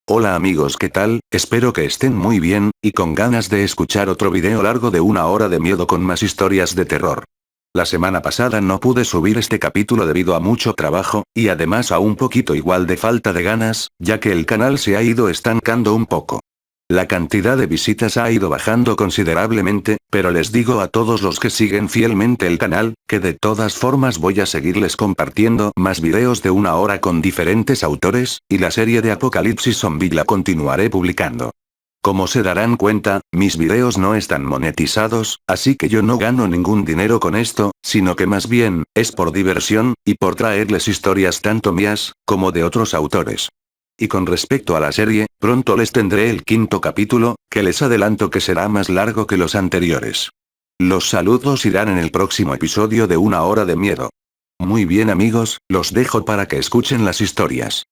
Hola amigos, ¿qué tal? Espero que estén muy bien, y con ganas de escuchar otro video largo de 1 hora de miedo con más historias de terror. La semana pasada no pude subir este capítulo debido a mucho trabajo, y además a un poquito igual de falta de ganas, ya que el canal se ha ido estancando un poco. La cantidad de visitas ha ido bajando considerablemente, pero les digo a todos los que siguen fielmente el canal, que de todas formas voy a seguirles compartiendo más videos de 1 hora con diferentes autores, y la serie de Apocalipsis Zombie la continuaré publicando. Como se darán cuenta, mis videos no están monetizados, así que yo no gano ningún dinero con esto, sino que más bien, es por diversión, y por traerles historias tanto mías, como de otros autores. Y con respecto a la serie, pronto les tendré el 5.º capítulo, que les adelanto que será más largo que los anteriores. Los saludos irán en el próximo episodio de 1 hora de miedo. Muy bien amigos, los dejo para que escuchen las historias.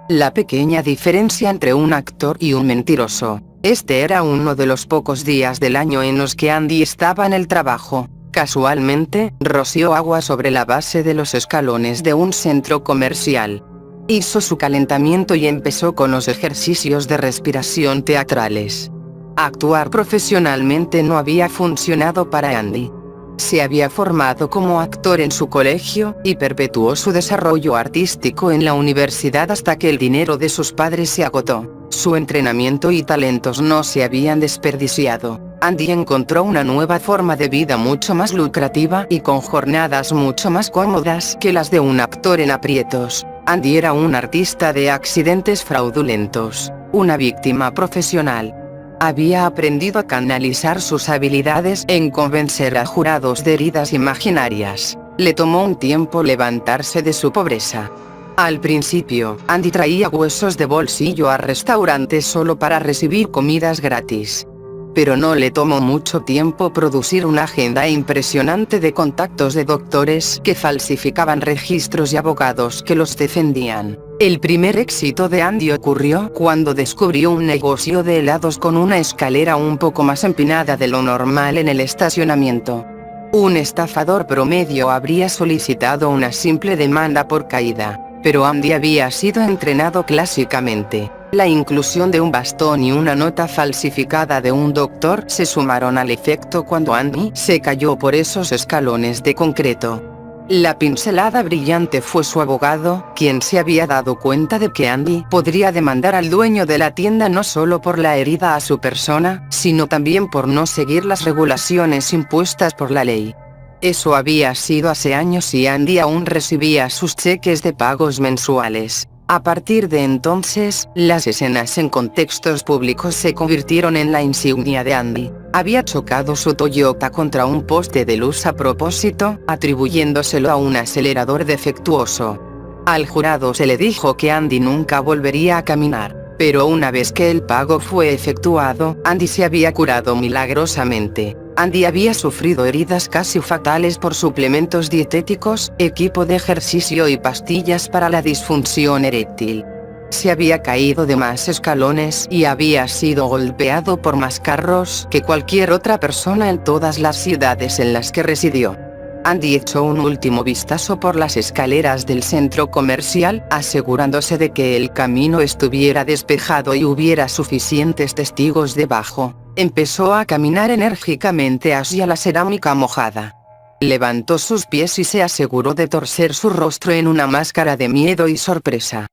La pequeña diferencia entre un actor y un mentiroso. Este era uno de los pocos días del año en los que Andy estaba en el trabajo. Casualmente, roció agua sobre la base de los escalones de un centro comercial. Hizo su calentamiento y empezó con los ejercicios de respiración teatrales. Actuar profesionalmente no había funcionado para Andy. Se había formado como actor en su colegio, y perpetuó su desarrollo artístico en la universidad hasta que el dinero de sus padres se agotó. Su entrenamiento y talentos no se habían desperdiciado. Andy encontró una nueva forma de vida mucho más lucrativa y con jornadas mucho más cómodas que las de un actor en aprietos. Andy era un artista de accidentes fraudulentos, una víctima profesional. Había aprendido a canalizar sus habilidades en convencer a jurados de heridas imaginarias. Le tomó un tiempo levantarse de su pobreza. Al principio, Andy traía huesos de bolsillo a restaurantes solo para recibir comidas gratis. Pero no le tomó mucho tiempo producir una agenda impresionante de contactos de doctores que falsificaban registros y abogados que los defendían. El primer éxito de Andy ocurrió cuando descubrió un negocio de helados con una escalera un poco más empinada de lo normal en el estacionamiento. Un estafador promedio habría solicitado una simple demanda por caída, pero Andy había sido entrenado clásicamente. La inclusión de un bastón y una nota falsificada de un doctor se sumaron al efecto cuando Andy se cayó por esos escalones de concreto. La pincelada brillante fue su abogado, quien se había dado cuenta de que Andy podría demandar al dueño de la tienda no solo por la herida a su persona, sino también por no seguir las regulaciones impuestas por la ley. Eso había sido hace años y Andy aún recibía sus cheques de pagos mensuales. A partir de entonces, las escenas en contextos públicos se convirtieron en la insignia de Andy. Había chocado su Toyota contra un poste de luz a propósito, atribuyéndoselo a un acelerador defectuoso. Al jurado se le dijo que Andy nunca volvería a caminar, pero una vez que el pago fue efectuado, Andy se había curado milagrosamente. Andy había sufrido heridas casi fatales por suplementos dietéticos, equipo de ejercicio y pastillas para la disfunción eréctil. Se había caído de más escalones y había sido golpeado por más carros que cualquier otra persona en todas las ciudades en las que residió. Andy echó un último vistazo por las escaleras del centro comercial, asegurándose de que el camino estuviera despejado y hubiera suficientes testigos debajo. Empezó a caminar enérgicamente hacia la cerámica mojada. Levantó sus pies y se aseguró de torcer su rostro en una máscara de miedo y sorpresa.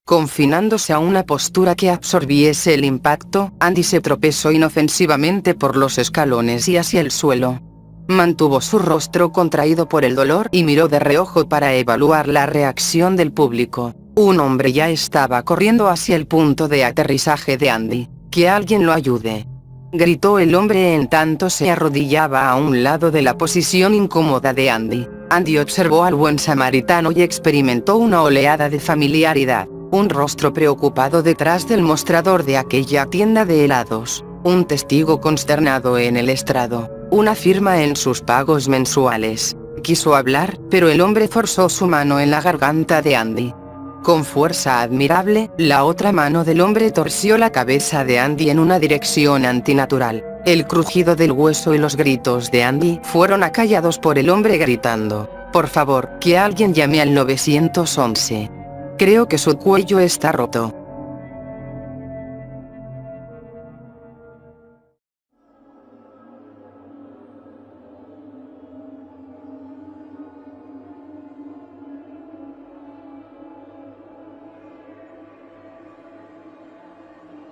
Confinándose a una postura que absorbiese el impacto, Andy se tropezó inofensivamente por los escalones y hacia el suelo. Mantuvo su rostro contraído por el dolor y miró de reojo para evaluar la reacción del público. Un hombre ya estaba corriendo hacia el punto de aterrizaje de Andy. «¡Que alguien lo ayude!», gritó el hombre en tanto se arrodillaba a un lado de la posición incómoda de Andy. Andy observó al buen samaritano y experimentó una oleada de familiaridad. Un rostro preocupado detrás del mostrador de aquella tienda de helados. Un testigo consternado en el estrado. Una firma en sus pagos mensuales. Quiso hablar, pero el hombre forzó su mano en la garganta de Andy. Con fuerza admirable, la otra mano del hombre torció la cabeza de Andy en una dirección antinatural. El crujido del hueso y los gritos de Andy fueron acallados por el hombre gritando: por favor, que alguien llame al 911. Creo que su cuello está roto.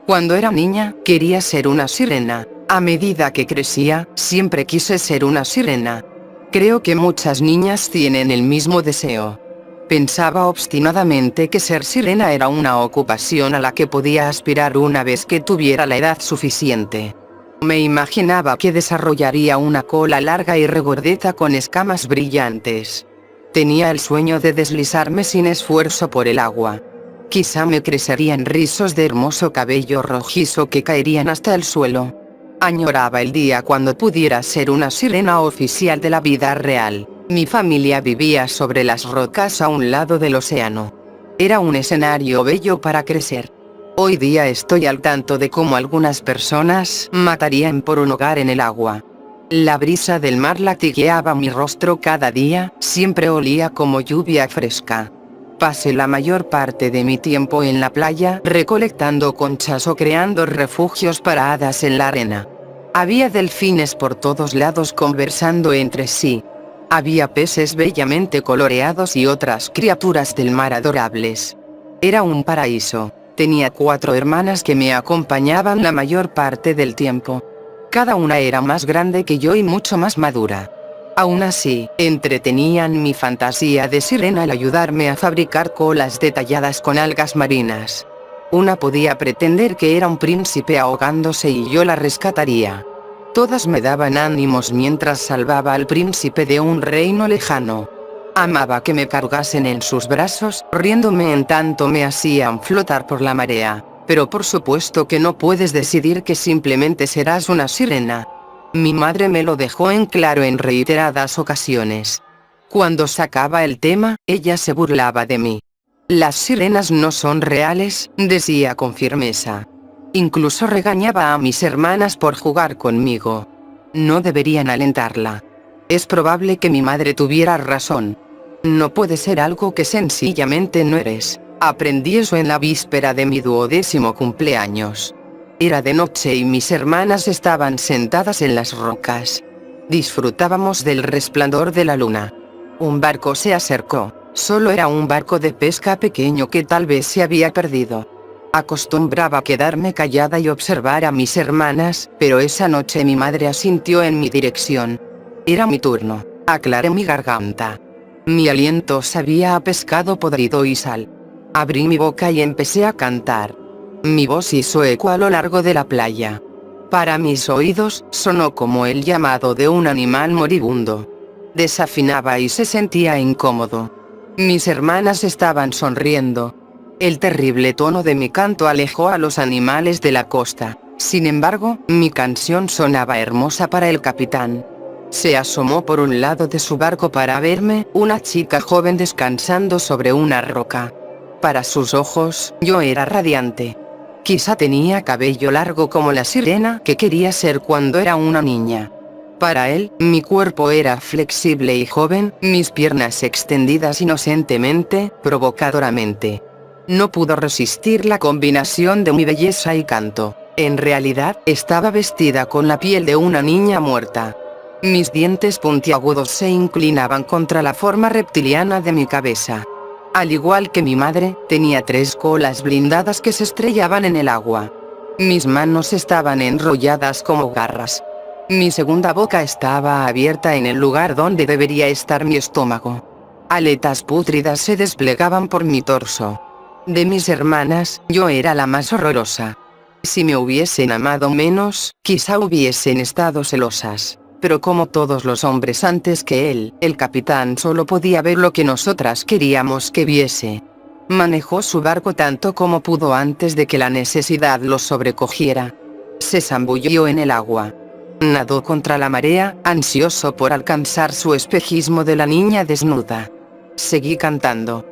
Cuando era niña, quería ser una sirena. A medida que crecía, siempre quise ser una sirena. Creo que muchas niñas tienen el mismo deseo. Pensaba obstinadamente que ser sirena era una ocupación a la que podía aspirar una vez que tuviera la edad suficiente. Me imaginaba que desarrollaría una cola larga y regordeta con escamas brillantes. Tenía el sueño de deslizarme sin esfuerzo por el agua. Quizá me crecerían rizos de hermoso cabello rojizo que caerían hasta el suelo. Añoraba el día cuando pudiera ser una sirena oficial de la vida real. Mi familia vivía sobre las rocas a un lado del océano. Era un escenario bello para crecer. Hoy día estoy al tanto de cómo algunas personas matarían por un hogar en el agua. La brisa del mar latigueaba mi rostro cada día, siempre olía como lluvia fresca. Pasé la mayor parte de mi tiempo en la playa recolectando conchas o creando refugios para hadas en la arena. Había delfines por todos lados conversando entre sí. Había peces bellamente coloreados y otras criaturas del mar adorables. Era un paraíso. Tenía 4 hermanas que me acompañaban la mayor parte del tiempo. Cada una era más grande que yo y mucho más madura. Aún así, entretenían mi fantasía de sirena al ayudarme a fabricar colas detalladas con algas marinas. Una podía pretender que era un príncipe ahogándose y yo la rescataría. Todas me daban ánimos mientras salvaba al príncipe de un reino lejano. Amaba que me cargasen en sus brazos, riéndome en tanto me hacían flotar por la marea. Pero por supuesto que no puedes decidir que simplemente serás una sirena. Mi madre me lo dejó en claro en reiteradas ocasiones. Cuando sacaba el tema, ella se burlaba de mí. Las sirenas no son reales, decía con firmeza. Incluso regañaba a mis hermanas por jugar conmigo. No deberían alentarla. Es probable que mi madre tuviera razón. No puede ser algo que sencillamente no eres. Aprendí eso en la víspera de mi 12º cumpleaños. Era de noche y mis hermanas estaban sentadas en las rocas. Disfrutábamos del resplandor de la luna. Un barco se acercó. Solo era un barco de pesca pequeño que tal vez se había perdido. Acostumbraba quedarme callada y observar a mis hermanas, pero esa noche mi madre asintió en mi dirección. Era mi turno. Aclaré mi garganta. Mi aliento sabía a pescado podrido y sal. Abrí mi boca y empecé a cantar. Mi voz hizo eco a lo largo de la playa. Para mis oídos, sonó como el llamado de un animal moribundo. Desafinaba y se sentía incómodo. Mis hermanas estaban sonriendo. El terrible tono de mi canto alejó a los animales de la costa. Sin embargo, mi canción sonaba hermosa para el capitán. Se asomó por un lado de su barco para verme, una chica joven descansando sobre una roca. Para sus ojos, yo era radiante. Quizá tenía cabello largo como la sirena que quería ser cuando era una niña. Para él, mi cuerpo era flexible y joven, mis piernas extendidas inocentemente, provocadoramente. No pudo resistir la combinación de mi belleza y canto. En realidad, estaba vestida con la piel de una niña muerta. Mis dientes puntiagudos se inclinaban contra la forma reptiliana de mi cabeza. Al igual que mi madre, tenía 3 colas blindadas que se estrellaban en el agua. Mis manos estaban enrolladas como garras. Mi segunda boca estaba abierta en el lugar donde debería estar mi estómago. Aletas pútridas se desplegaban por mi torso. De mis hermanas, yo era la más horrorosa. Si me hubiesen amado menos, quizá hubiesen estado celosas. Pero como todos los hombres antes que él, el capitán solo podía ver lo que nosotras queríamos que viese. Manejó su barco tanto como pudo antes de que la necesidad lo sobrecogiera. Se zambulló en el agua. Nadó contra la marea, ansioso por alcanzar su espejismo de la niña desnuda. Seguí cantando.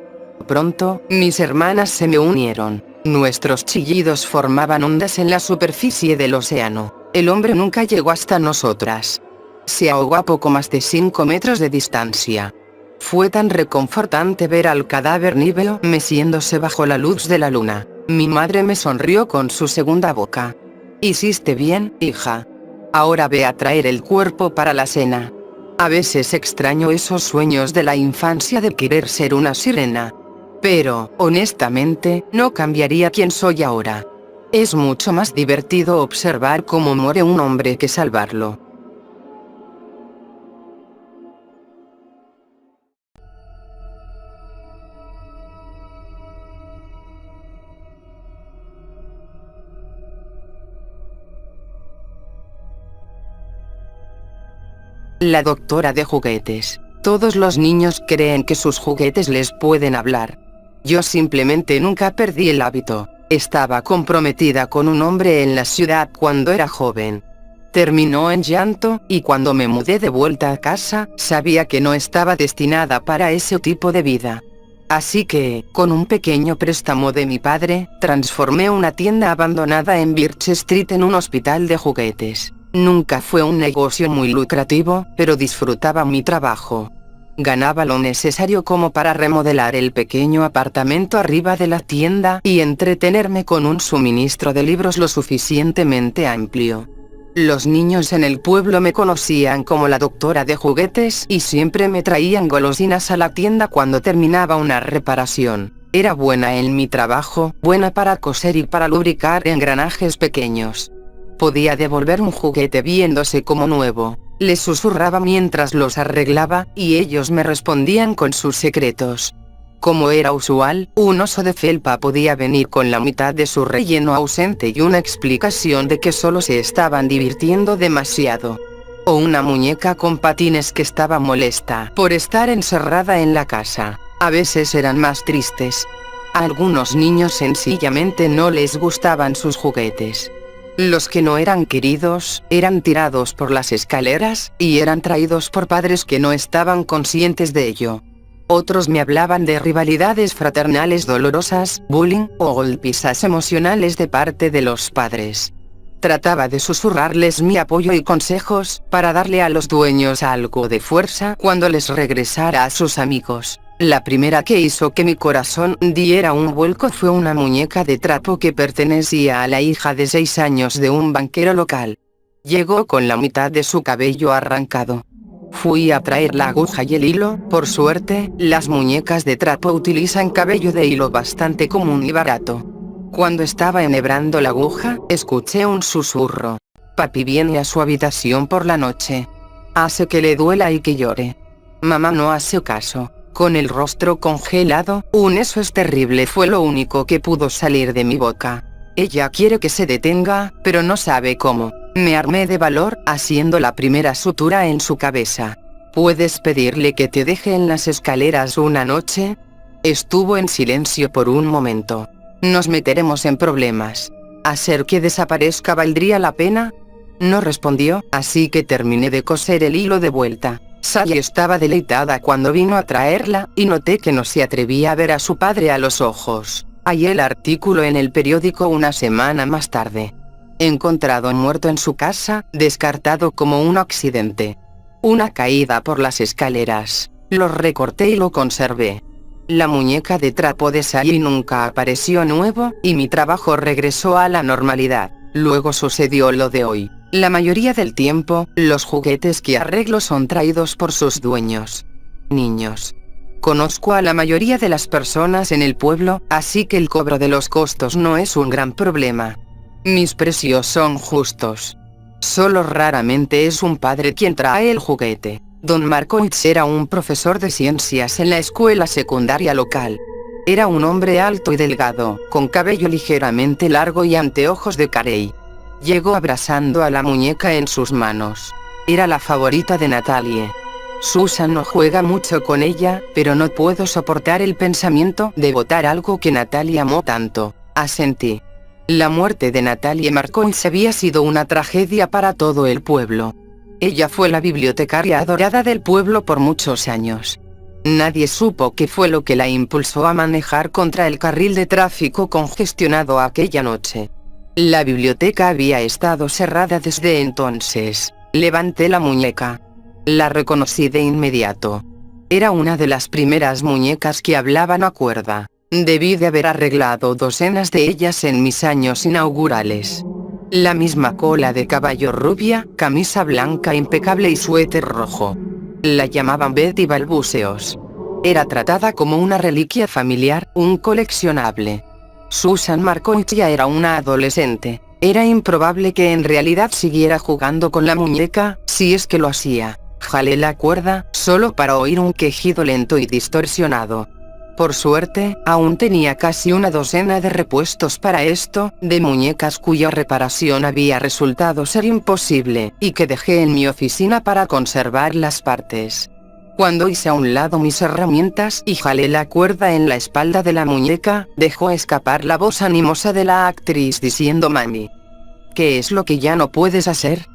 Pronto, mis hermanas se me unieron. Nuestros chillidos formaban ondas en la superficie del océano. El hombre nunca llegó hasta nosotras. Se ahogó a poco más de 5 metros de distancia. Fue tan reconfortante ver al cadáver níveo meciéndose bajo la luz de la luna. Mi madre me sonrió con su segunda boca. Hiciste bien, hija. Ahora ve a traer el cuerpo para la cena. A veces extraño esos sueños de la infancia de querer ser una sirena. Pero, honestamente, no cambiaría quién soy ahora. Es mucho más divertido observar cómo muere un hombre que salvarlo. La doctora de juguetes. Todos los niños creen que sus juguetes les pueden hablar. Yo simplemente nunca perdí el hábito. Estaba comprometida con un hombre en la ciudad cuando era joven. Terminó en llanto, y cuando me mudé de vuelta a casa, sabía que no estaba destinada para ese tipo de vida. Así que, con un pequeño préstamo de mi padre, transformé una tienda abandonada en Birch Street en un hospital de juguetes. Nunca fue un negocio muy lucrativo, pero disfrutaba mi trabajo. Ganaba lo necesario como para remodelar el pequeño apartamento arriba de la tienda y entretenerme con un suministro de libros lo suficientemente amplio. Los niños en el pueblo me conocían como la doctora de juguetes y siempre me traían golosinas a la tienda cuando terminaba una reparación. Era buena en mi trabajo, buena para coser y para lubricar engranajes pequeños. Podía devolver un juguete viéndose como nuevo. Les susurraba mientras los arreglaba, y ellos me respondían con sus secretos. Como era usual, un oso de felpa podía venir con la mitad de su relleno ausente y una explicación de que solo se estaban divirtiendo demasiado. O una muñeca con patines que estaba molesta por estar encerrada en la casa. A veces eran más tristes. A algunos niños sencillamente no les gustaban sus juguetes. Los que no eran queridos, eran tirados por las escaleras, y eran traídos por padres que no estaban conscientes de ello. Otros me hablaban de rivalidades fraternales dolorosas, bullying, o golpizas emocionales de parte de los padres. Trataba de susurrarles mi apoyo y consejos, para darle a los dueños algo de fuerza cuando les regresara a sus amigos. La primera que hizo que mi corazón diera un vuelco fue una muñeca de trapo que pertenecía a la hija de 6 años de un banquero local. Llegó con la mitad de su cabello arrancado. Fui a traer la aguja y el hilo. Por suerte, las muñecas de trapo utilizan cabello de hilo bastante común y barato. Cuando estaba enhebrando la aguja, escuché un susurro. Papi viene a su habitación por la noche. Hace que le duela y que llore. Mamá no hace caso. Con el rostro congelado, eso es terrible fue lo único que pudo salir de mi boca. Ella quiere que se detenga, pero no sabe cómo. Me armé de valor, haciendo la primera sutura en su cabeza. ¿Puedes pedirle que te deje en las escaleras una noche? Estuvo en silencio por un momento. Nos meteremos en problemas. ¿Hacer que desaparezca valdría la pena? No respondió, así que terminé de coser el hilo de vuelta. Sally estaba deleitada cuando vino a traerla, y noté que no se atrevía a ver a su padre a los ojos. Hallé el artículo en el periódico una semana más tarde. Encontrado muerto en su casa, descartado como un accidente. Una caída por las escaleras. Lo recorté y lo conservé. La muñeca de trapo de Sally nunca apareció nuevo, y mi trabajo regresó a la normalidad. Luego sucedió lo de hoy. La mayoría del tiempo, los juguetes que arreglo son traídos por sus dueños. Niños. Conozco a la mayoría de las personas en el pueblo, así que el cobro de los costos no es un gran problema. Mis precios son justos. Solo raramente es un padre quien trae el juguete. Don Markowitz era un profesor de ciencias en la escuela secundaria local. Era un hombre alto y delgado, con cabello ligeramente largo y anteojos de carey. Llegó abrazando a la muñeca en sus manos. Era la favorita de Natalie. Susan no juega mucho con ella, pero no puedo soportar el pensamiento de botar algo que Natalie amó tanto. Asentí. La muerte de Natalie Markowitz había sido una tragedia para todo el pueblo. Ella fue la bibliotecaria adorada del pueblo por muchos años. Nadie supo qué fue lo que la impulsó a manejar contra el carril de tráfico congestionado aquella noche. La biblioteca había estado cerrada desde entonces. Levanté la muñeca. La reconocí de inmediato. Era una de las primeras muñecas que hablaban a cuerda. Debí de haber arreglado docenas de ellas en mis años inaugurales. La misma cola de caballo rubia, camisa blanca impecable y suéter rojo. La llamaban Betty Balbuceos. Era tratada como una reliquia familiar, un coleccionable. Susan Markoich ya era una adolescente. Era improbable que en realidad siguiera jugando con la muñeca, si es que lo hacía. Jalé la cuerda, solo para oír un quejido lento y distorsionado. Por suerte, aún tenía casi una docena de repuestos para esto, de muñecas cuya reparación había resultado ser imposible, y que dejé en mi oficina para conservar las partes. Cuando hice a un lado mis herramientas y jalé la cuerda en la espalda de la muñeca, dejó escapar la voz animosa de la actriz diciendo: «Mami, ¿qué es lo que ya no puedes hacer?».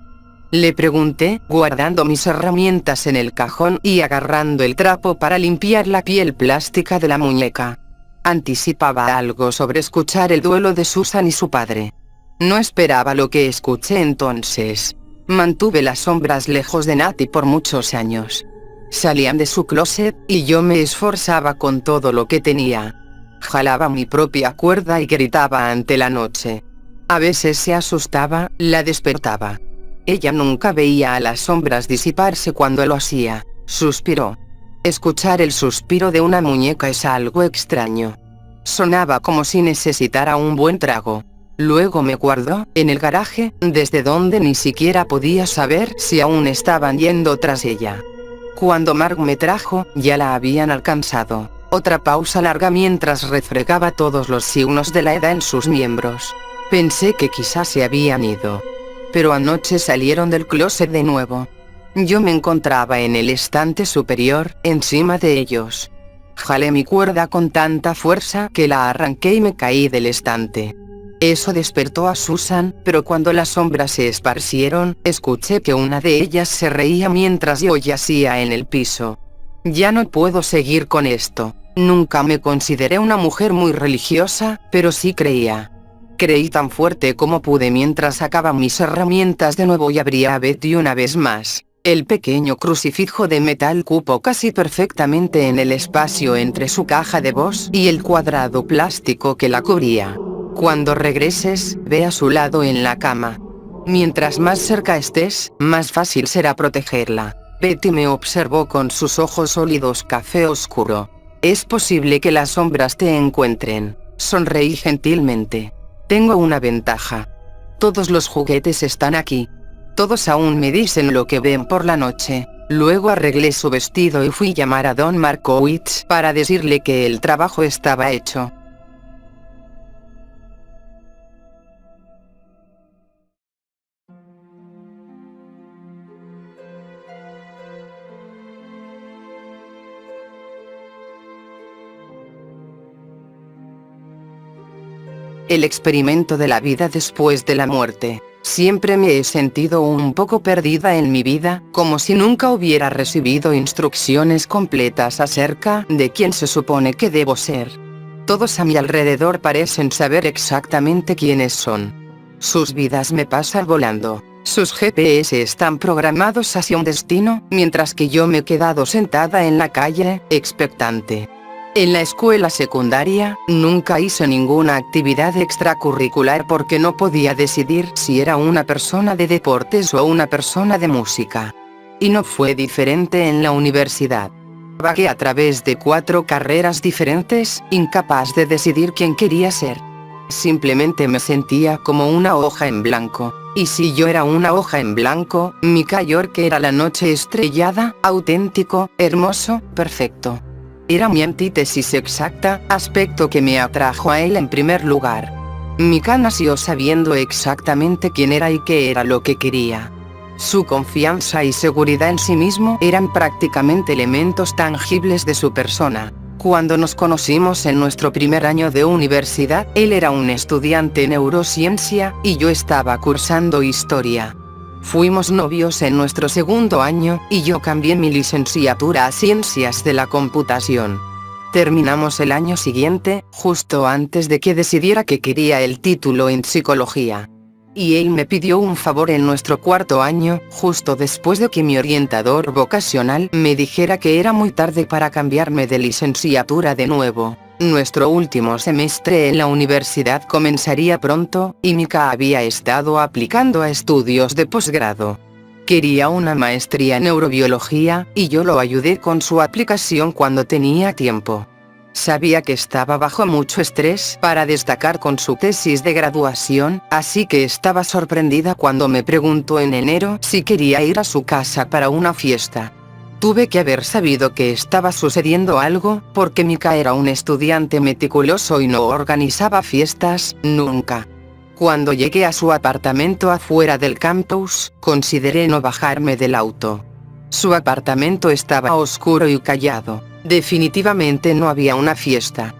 Le pregunté, guardando mis herramientas en el cajón y agarrando el trapo para limpiar la piel plástica de la muñeca. Anticipaba algo sobre escuchar el duelo de Susan y su padre. No esperaba lo que escuché entonces. Mantuve las sombras lejos de Natty por muchos años. Salían de su closet, y yo me esforzaba con todo lo que tenía. Jalaba mi propia cuerda y gritaba ante la noche. A veces se asustaba, la despertaba. Ella nunca veía a las sombras disiparse cuando lo hacía. Suspiró. Escuchar el suspiro de una muñeca es algo extraño. Sonaba como si necesitara un buen trago. Luego me guardó, en el garaje, desde donde ni siquiera podía saber si aún estaban yendo tras ella. Cuando Mark me trajo, ya la habían alcanzado. Otra pausa larga mientras refregaba todos los signos de la edad en sus miembros. Pensé que quizás se habían ido. Pero anoche salieron del closet de nuevo. Yo me encontraba en el estante superior, encima de ellos. Jalé mi cuerda con tanta fuerza que la arranqué y me caí del estante. Eso despertó a Susan, pero cuando las sombras se esparcieron, escuché que una de ellas se reía mientras yo yacía en el piso. Ya no puedo seguir con esto. Nunca me consideré una mujer muy religiosa, pero sí creía. Creí tan fuerte como pude mientras sacaba mis herramientas de nuevo y abría a Betty una vez más. El pequeño crucifijo de metal cupo casi perfectamente en el espacio entre su caja de voz y el cuadrado plástico que la cubría. Cuando regreses, ve a su lado en la cama. Mientras más cerca estés, más fácil será protegerla. Betty me observó con sus ojos sólidos café oscuro. Es posible que las sombras te encuentren. Sonreí gentilmente. Tengo una ventaja. Todos los juguetes están aquí. Todos aún me dicen lo que ven por la noche. Luego arreglé su vestido y fui a llamar a Don Markowitz para decirle que el trabajo estaba hecho. El experimento de la vida después de la muerte. Siempre me he sentido un poco perdida en mi vida, como si nunca hubiera recibido instrucciones completas acerca de quién se supone que debo ser. Todos a mi alrededor parecen saber exactamente quiénes son. Sus vidas me pasan volando. Sus GPS están programados hacia un destino, mientras que yo me he quedado sentada en la calle, expectante. En la escuela secundaria, nunca hice ninguna actividad extracurricular porque no podía decidir si era una persona de deportes o una persona de música. Y no fue diferente en la universidad. Vagué a través de 4 carreras diferentes, incapaz de decidir quién quería ser. Simplemente me sentía como una hoja en blanco. Y si yo era una hoja en blanco, Mika York era la noche estrellada, auténtico, hermoso, perfecto. Era mi antítesis exacta, aspecto que me atrajo a él en primer lugar. Mika nació sabiendo exactamente quién era y qué era lo que quería. Su confianza y seguridad en sí mismo eran prácticamente elementos tangibles de su persona. Cuando nos conocimos en nuestro primer año de universidad, él era un estudiante en neurociencia, y yo estaba cursando historia. Fuimos novios en nuestro segundo año, y yo cambié mi licenciatura a Ciencias de la Computación. Terminamos el año siguiente, justo antes de que decidiera que quería el título en psicología. Y él me pidió un favor en nuestro cuarto año, justo después de que mi orientador vocacional me dijera que era muy tarde para cambiarme de licenciatura de nuevo. Nuestro último semestre en la universidad comenzaría pronto, y Mika había estado aplicando a estudios de posgrado. Quería una maestría en neurobiología, y yo lo ayudé con su aplicación cuando tenía tiempo. Sabía que estaba bajo mucho estrés para destacar con su tesis de graduación, así que estaba sorprendida cuando me preguntó en enero si quería ir a su casa para una fiesta. Tuve que haber sabido que estaba sucediendo algo, porque Mika era un estudiante meticuloso y no organizaba fiestas, nunca. Cuando llegué a su apartamento afuera del campus, consideré no bajarme del auto. Su apartamento estaba oscuro y callado. Definitivamente no había una fiesta.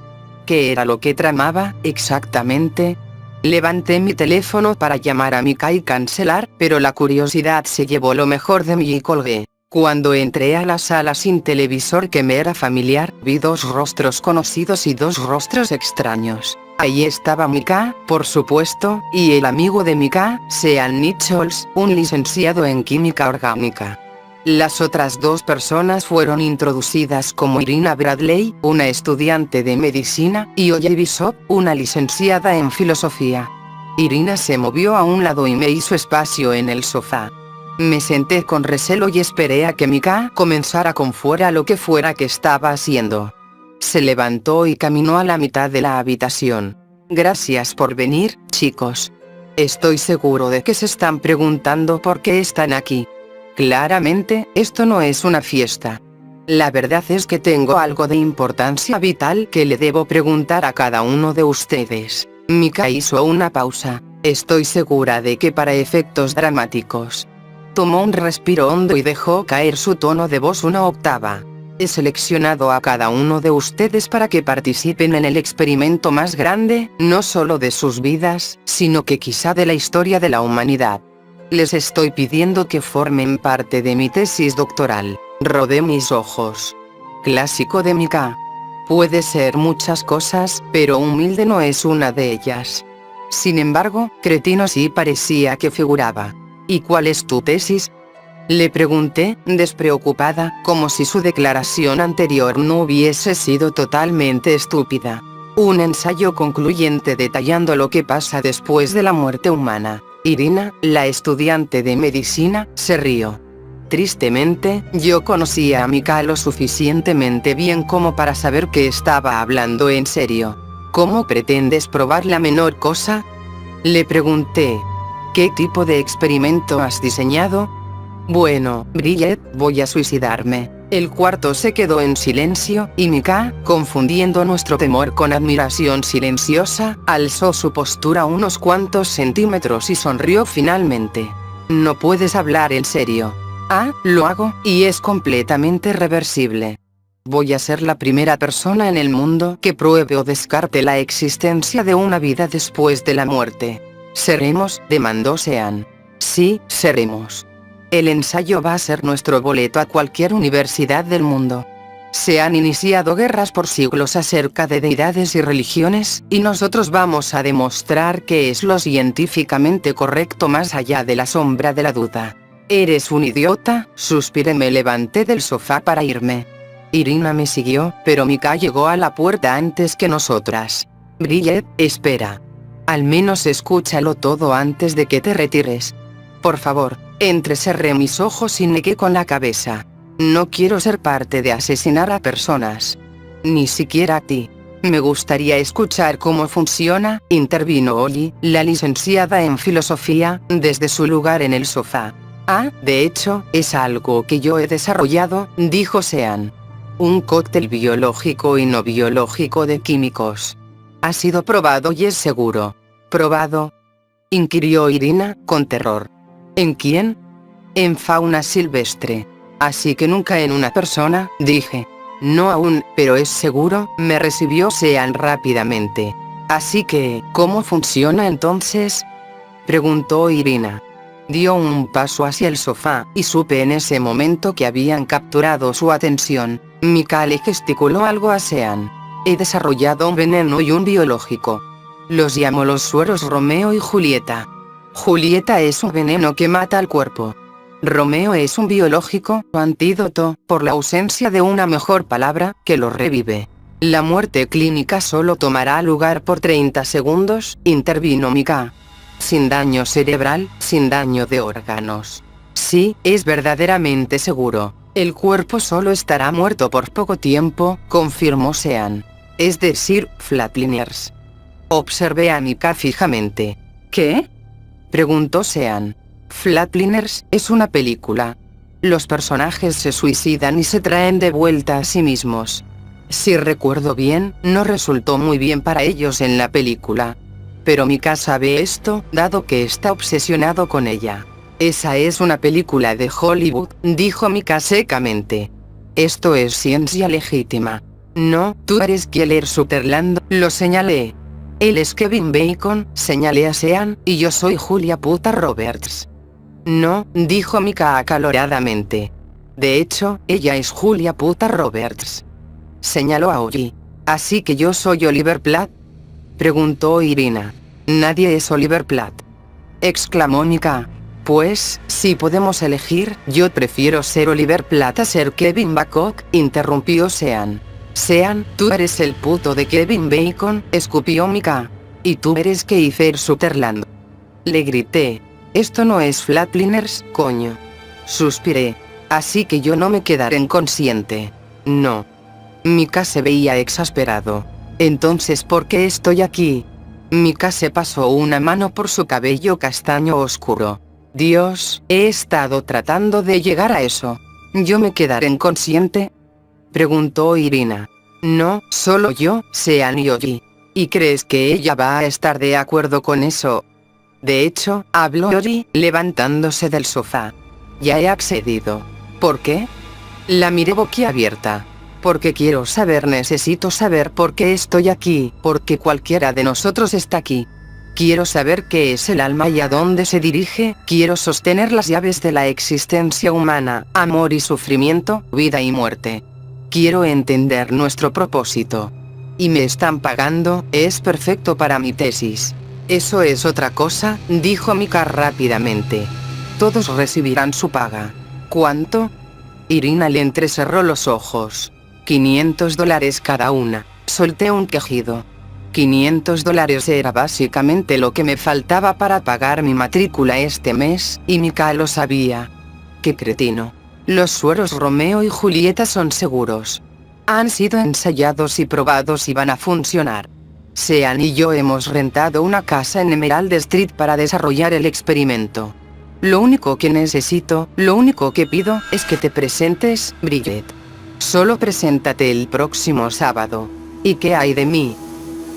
¿Qué era lo que tramaba, exactamente? Levanté mi teléfono para llamar a Mika y cancelar, pero la curiosidad se llevó lo mejor de mí y colgué. Cuando entré a la sala sin televisor que me era familiar, vi dos rostros conocidos y dos rostros extraños. Ahí estaba Mika, por supuesto, y el amigo de Mika, Sean Nichols, un licenciado en química orgánica. Las otras dos personas fueron introducidas como Irina Bradley, una estudiante de medicina, y Oye Bishop, una licenciada en filosofía. Irina se movió a un lado y me hizo espacio en el sofá. Me senté con recelo y esperé a que Mika comenzara con fuera lo que fuera que estaba haciendo. Se levantó y caminó a la mitad de la habitación. Gracias por venir, chicos. Estoy seguro de que se están preguntando por qué están aquí. Claramente, esto no es una fiesta. La verdad es que tengo algo de importancia vital que le debo preguntar a cada uno de ustedes. Mika hizo una pausa. Estoy segura de que para efectos dramáticos. Tomó un respiro hondo y dejó caer su tono de voz una octava. He seleccionado a cada uno de ustedes para que participen en el experimento más grande, no solo de sus vidas, sino que quizá de la historia de la humanidad. Les estoy pidiendo que formen parte de mi tesis doctoral. Rodé mis ojos. Clásico de Mika. Puede ser muchas cosas, pero humilde no es una de ellas. Sin embargo, cretino sí parecía que figuraba. ¿Y cuál es tu tesis? Le pregunté, despreocupada, como si su declaración anterior no hubiese sido totalmente estúpida. Un ensayo concluyente detallando lo que pasa después de la muerte humana. Irina, la estudiante de medicina, se rió. Tristemente, yo conocía a Mika lo suficientemente bien como para saber que estaba hablando en serio. ¿Cómo pretendes probar la menor cosa? Le pregunté. ¿Qué tipo de experimento has diseñado? Bueno, Bridget, voy a suicidarme. El cuarto se quedó en silencio, y Mika, confundiendo nuestro temor con admiración silenciosa, alzó su postura unos cuantos centímetros y sonrió finalmente. No puedes hablar en serio. Ah, lo hago, y es completamente reversible. Voy a ser la primera persona en el mundo que pruebe o descarte la existencia de una vida después de la muerte. ¿Seremos?, demandó Sean. Sí, seremos. El ensayo va a ser nuestro boleto a cualquier universidad del mundo. Se han iniciado guerras por siglos acerca de deidades y religiones, y nosotros vamos a demostrar que es lo científicamente correcto más allá de la sombra de la duda. ¿Eres un idiota?, suspiré. Me levanté del sofá para irme. Irina me siguió, pero Mika llegó a la puerta antes que nosotras. Bridget, espera. Al menos escúchalo todo antes de que te retires. Por favor. Entrecerré mis ojos y negué con la cabeza. No quiero ser parte de asesinar a personas. Ni siquiera a ti. Me gustaría escuchar cómo funciona, intervino Ollie, la licenciada en filosofía, desde su lugar en el sofá. Ah, de hecho, es algo que yo he desarrollado, dijo Sean. Un cóctel biológico y no biológico de químicos. Ha sido probado y es seguro. ¿Probado?, inquirió Irina, con terror. ¿En quién? En fauna silvestre. Así que nunca en una persona, dije. No aún, pero es seguro, me recibió Sean rápidamente. Así que, ¿cómo funciona entonces?, preguntó Irina. Dio un paso hacia el sofá, y supe en ese momento que habían capturado su atención. Mika le gesticuló algo a Sean. He desarrollado un veneno y un biológico. Los llamo los sueros Romeo y Julieta. Julieta es un veneno que mata al cuerpo. Romeo es un biológico, o antídoto, por la ausencia de una mejor palabra, que lo revive. La muerte clínica solo tomará lugar por 30 segundos, intervino Mika. Sin daño cerebral, sin daño de órganos. Sí, es verdaderamente seguro. El cuerpo solo estará muerto por poco tiempo, confirmó Sean. Es decir, Flatliners. Observé a Mika fijamente. ¿Qué? Preguntó Sean. Flatliners es una película. Los personajes se suicidan y se traen de vuelta a sí mismos. Si recuerdo bien, no resultó muy bien para ellos en la película. Pero Mika sabe esto, dado que está obsesionado con ella. Esa es una película de Hollywood, dijo Mika secamente. Esto es ciencia legítima. No, tú eres Kiefer Sutherland, lo señalé. Él es Kevin Bacon, señalé a Sean, y yo soy Julia puta Roberts. No, dijo Mika acaloradamente. De hecho, ella es Julia puta Roberts. Señaló a Ollie. ¿Así que yo soy Oliver Platt? Preguntó Irina. Nadie es Oliver Platt. Exclamó Mika. Pues, si podemos elegir, yo prefiero ser Oliver Platt a ser Kevin Bacon, interrumpió Sean. Sean, tú eres el puto de Kevin Bacon, escupió Mika. Y tú eres Kiefer Sutherland. Le grité. Esto no es Flatliners, coño. Suspiré. Así que yo no me quedaré inconsciente. No. Mika se veía exasperado. Entonces, ¿por qué estoy aquí? Mika se pasó una mano por su cabello castaño oscuro. Dios, he estado tratando de llegar a eso. ¿Yo me quedaré inconsciente? Preguntó Irina. No, solo yo, Sean y Ollie. ¿Y crees que ella va a estar de acuerdo con eso? De hecho, habló Ollie, levantándose del sofá. Ya he accedido. ¿Por qué? La miré boquiabierta. Porque quiero saber, necesito saber por qué estoy aquí, porque cualquiera de nosotros está aquí. Quiero saber qué es el alma y a dónde se dirige, quiero sostener las llaves de la existencia humana, amor y sufrimiento, vida y muerte. Quiero entender nuestro propósito. Y me están pagando, es perfecto para mi tesis. Eso es otra cosa, dijo Mika rápidamente. Todos recibirán su paga. ¿Cuánto? Irina le entrecerró los ojos. $500 cada una. Solté un quejido. $500 era básicamente lo que me faltaba para pagar mi matrícula este mes, y Mika lo sabía. ¡Qué cretino! Los sueros Romeo y Julieta son seguros. Han sido ensayados y probados y van a funcionar. Sean y yo hemos rentado una casa en Emerald Street para desarrollar el experimento. Lo único que necesito, lo único que pido, es que te presentes, Bridget. Solo preséntate el próximo sábado. ¿Y qué hay de mí?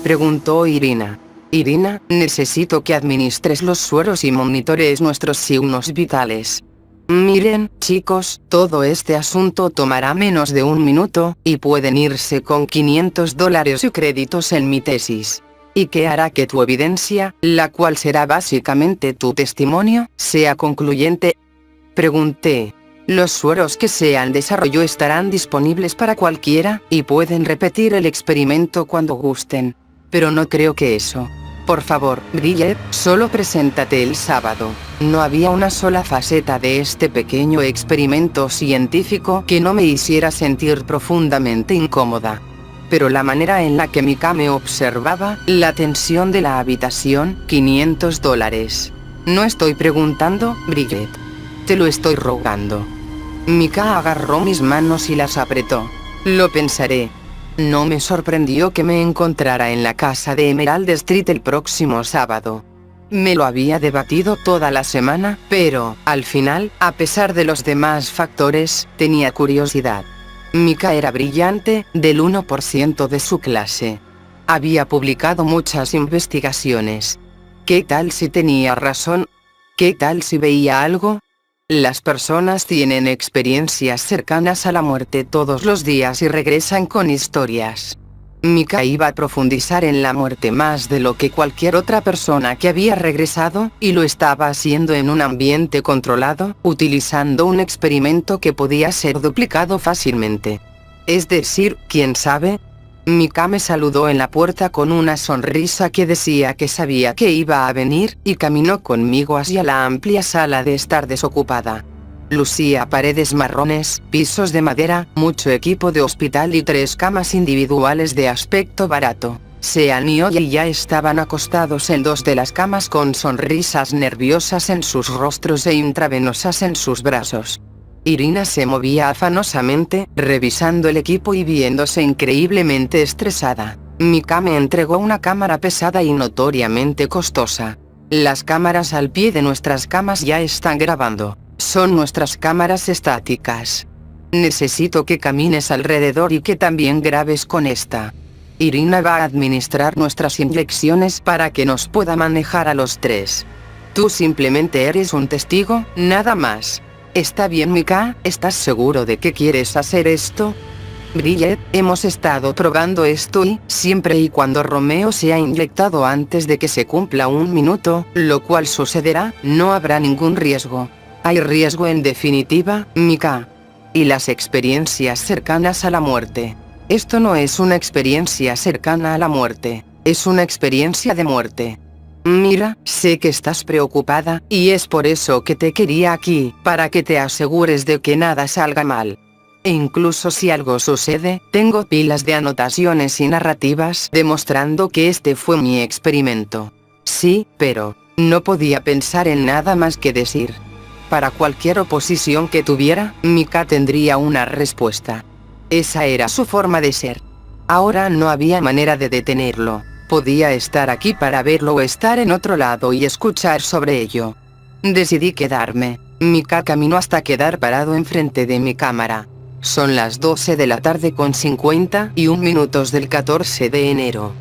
Preguntó Irina. Irina, necesito que administres los sueros y monitores nuestros signos vitales. Miren, chicos, todo este asunto tomará menos de 1 minuto, y pueden irse con $500 y créditos en mi tesis. ¿Y qué hará que tu evidencia, la cual será básicamente tu testimonio, sea concluyente? Pregunté. Los sueros que Sean desarrolló estarán disponibles para cualquiera, y pueden repetir el experimento cuando gusten. Pero no creo que eso. Por favor, Bridget, solo preséntate el sábado. No había una sola faceta de este pequeño experimento científico que no me hiciera sentir profundamente incómoda. Pero la manera en la que Mika me observaba, la tensión de la habitación, $500. No estoy preguntando, Bridget. Te lo estoy rogando. Mika agarró mis manos y las apretó. Lo pensaré. No me sorprendió que me encontrara en la casa de Emerald Street el próximo sábado. Me lo había debatido toda la semana, pero, al final, a pesar de los demás factores, tenía curiosidad. Mika era brillante, del 1% de su clase. Había publicado muchas investigaciones. ¿Qué tal si tenía razón? ¿Qué tal si veía algo? Las personas tienen experiencias cercanas a la muerte todos los días y regresan con historias. Mika iba a profundizar en la muerte más de lo que cualquier otra persona que había regresado, y lo estaba haciendo en un ambiente controlado, utilizando un experimento que podía ser duplicado fácilmente. Es decir, ¿quién sabe? Mika me saludó en la puerta con una sonrisa que decía que sabía que iba a venir, y caminó conmigo hacia la amplia sala de estar desocupada. Lucía paredes marrones, pisos de madera, mucho equipo de hospital y 3 camas individuales de aspecto barato. Sean y Ollie ya estaban acostados en 2 de las camas con sonrisas nerviosas en sus rostros e intravenosas en sus brazos. Irina se movía afanosamente, revisando el equipo y viéndose increíblemente estresada. Mika me entregó una cámara pesada y notoriamente costosa. Las cámaras al pie de nuestras camas ya están grabando. Son nuestras cámaras estáticas. Necesito que camines alrededor y que también grabes con esta. Irina va a administrar nuestras inyecciones para que nos pueda manejar a los 3. Tú simplemente eres un testigo, nada más. ¿Está bien, Mika? ¿Estás seguro de que quieres hacer esto? Bridget, hemos estado probando esto y, siempre y cuando Romeo sea inyectado antes de que se cumpla 1 minuto, lo cual sucederá, no habrá ningún riesgo. Hay riesgo en definitiva, Mika. Y las experiencias cercanas a la muerte. Esto no es una experiencia cercana a la muerte, es una experiencia de muerte. Mira, sé que estás preocupada, y es por eso que te quería aquí, para que te asegures de que nada salga mal. E incluso si algo sucede, tengo pilas de anotaciones y narrativas demostrando que este fue mi experimento. Sí, pero no podía pensar en nada más que decir. Para cualquier oposición que tuviera, Mika tendría una respuesta. Esa era su forma de ser. Ahora no había manera de detenerlo. Podía estar aquí para verlo o estar en otro lado y escuchar sobre ello. Decidí quedarme. Mika caminó hasta quedar parado enfrente de mi cámara. Son las 12 de la tarde con 51 minutos del 14 de enero.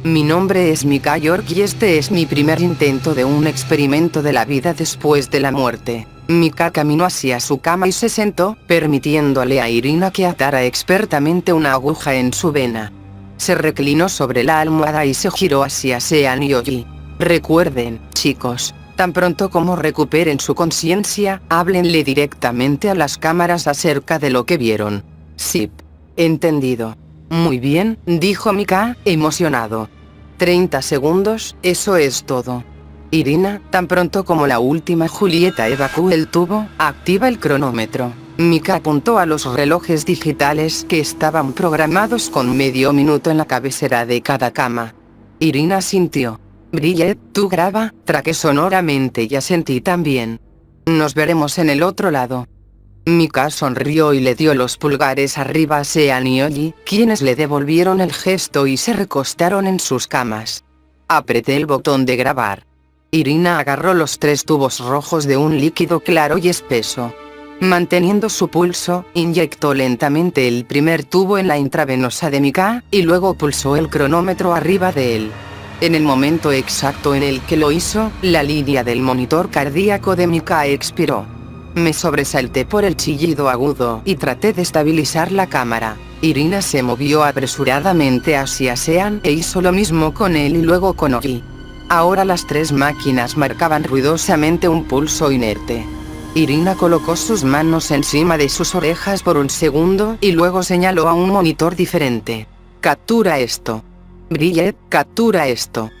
Mi nombre es Mika York y este es mi primer intento de un experimento de la vida después de la muerte. Mika caminó hacia su cama y se sentó, permitiéndole a Irina que atara expertamente una aguja en su vena. Se reclinó sobre la almohada y se giró hacia Sean y Ollie. Recuerden, chicos, tan pronto como recuperen su conciencia, háblenle directamente a las cámaras acerca de lo que vieron. Sí. Entendido. Muy bien, dijo Mika, emocionado. 30 segundos, eso es todo. Irina, tan pronto como la última Julieta evacúe el tubo, activa el cronómetro. Mika apuntó a los relojes digitales que estaban programados con medio minuto en la cabecera de cada cama. Irina sintió. Bridget, tú graba, traqué sonoramente y asentí también. Nos veremos en el otro lado. Mika sonrió y le dio los pulgares arriba a Sean y Ollie, quienes le devolvieron el gesto y se recostaron en sus camas. Apreté el botón de grabar. Irina agarró los 3 tubos rojos de un líquido claro y espeso. Manteniendo su pulso, inyectó lentamente el primer tubo en la intravenosa de Mika, y luego pulsó el cronómetro arriba de él. En el momento exacto en el que lo hizo, la línea del monitor cardíaco de Mika expiró. Me sobresalté por el chillido agudo y traté de estabilizar la cámara. Irina se movió apresuradamente hacia Sean e hizo lo mismo con él y luego con Ollie. Ahora las 3 máquinas marcaban ruidosamente un pulso inerte. Irina colocó sus manos encima de sus orejas por un segundo y luego señaló a un monitor diferente. Captura esto. Bridget, captura esto.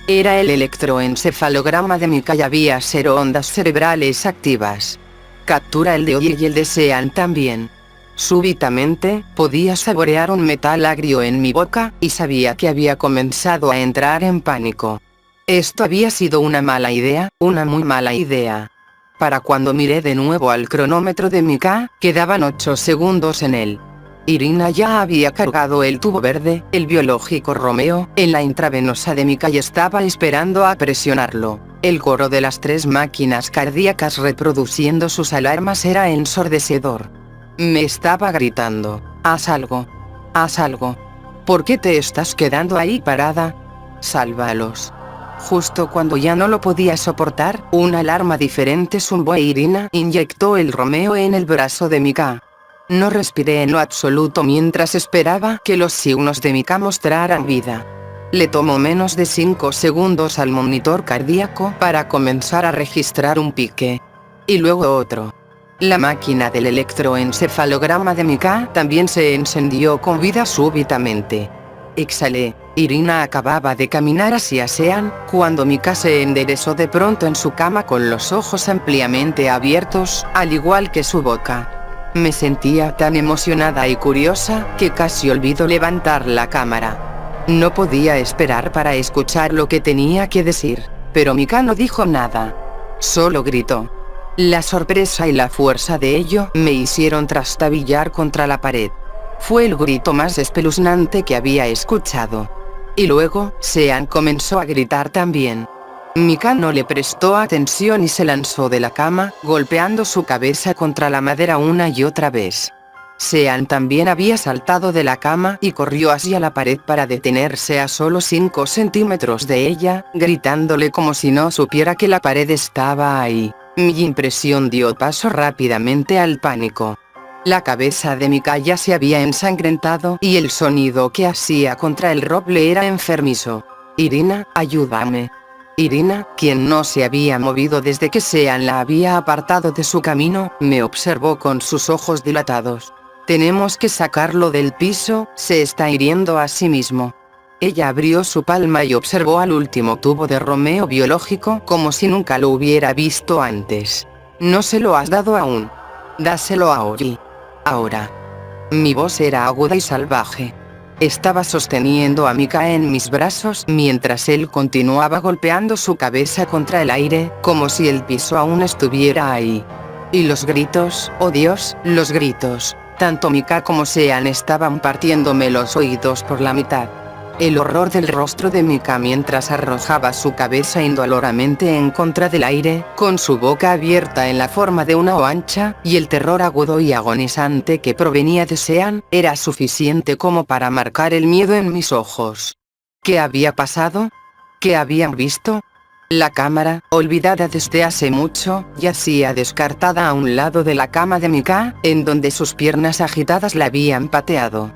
Era el electroencefalograma de Mika y había 0 ondas cerebrales activas. Captura el de Ollie y el de Sean también. Súbitamente, podía saborear un metal agrio en mi boca, y sabía que había comenzado a entrar en pánico. Esto había sido una mala idea, una muy mala idea. Para cuando miré de nuevo al cronómetro de Mika, quedaban 8 segundos en él. Irina ya había cargado el tubo verde, el biológico Romeo, en la intravenosa de Mika y estaba esperando a presionarlo. El coro de las 3 máquinas cardíacas reproduciendo sus alarmas era ensordecedor. Me estaba gritando, haz algo. Haz algo. ¿Por qué te estás quedando ahí parada? Sálvalos. Justo cuando ya no lo podía soportar, una alarma diferente zumbó e Irina inyectó el Romeo en el brazo de Mika. No respiré en lo absoluto mientras esperaba que los signos de Mika mostraran vida. Le tomó menos de 5 segundos al monitor cardíaco para comenzar a registrar un pique. Y luego otro. La máquina del electroencefalograma de Mika también se encendió con vida súbitamente. Exhalé. Irina acababa de caminar hacia Sean, cuando Mika se enderezó de pronto en su cama con los ojos ampliamente abiertos, al igual que su boca. Me sentía tan emocionada y curiosa, que casi olvidó levantar la cámara. No podía esperar para escuchar lo que tenía que decir, pero Mika no dijo nada. Solo gritó. La sorpresa y la fuerza de ello me hicieron trastabillar contra la pared. Fue el grito más espeluznante que había escuchado. Y luego, Sean comenzó a gritar también. Mika no le prestó atención y se lanzó de la cama, golpeando su cabeza contra la madera una y otra vez. Sean también había saltado de la cama y corrió hacia la pared para detenerse a solo 5 centímetros de ella, gritándole como si no supiera que la pared estaba ahí. Mi impresión dio paso rápidamente al pánico. La cabeza de Mika ya se había ensangrentado y el sonido que hacía contra el roble era enfermizo. Irina, ayúdame. Irina, quien no se había movido desde que Sean la había apartado de su camino, me observó con sus ojos dilatados. Tenemos que sacarlo del piso, se está hiriendo a sí mismo. Ella abrió su palma y observó al último tubo de Romeo biológico como si nunca lo hubiera visto antes. No se lo has dado aún. Dáselo a Ori. Ahora. Mi voz era aguda y salvaje. Estaba sosteniendo a Mika en mis brazos mientras él continuaba golpeando su cabeza contra el aire, como si el piso aún estuviera ahí. Y los gritos, oh Dios, los gritos. Tanto Mika como Sean estaban partiéndome los oídos por la mitad. El horror del rostro de Mika mientras arrojaba su cabeza indoloramente en contra del aire, con su boca abierta en la forma de una O ancha, y el terror agudo y agonizante que provenía de Sean, era suficiente como para marcar el miedo en mis ojos. ¿Qué había pasado? ¿Qué habían visto? La cámara, olvidada desde hace mucho, yacía descartada a un lado de la cama de Mika, en donde sus piernas agitadas la habían pateado.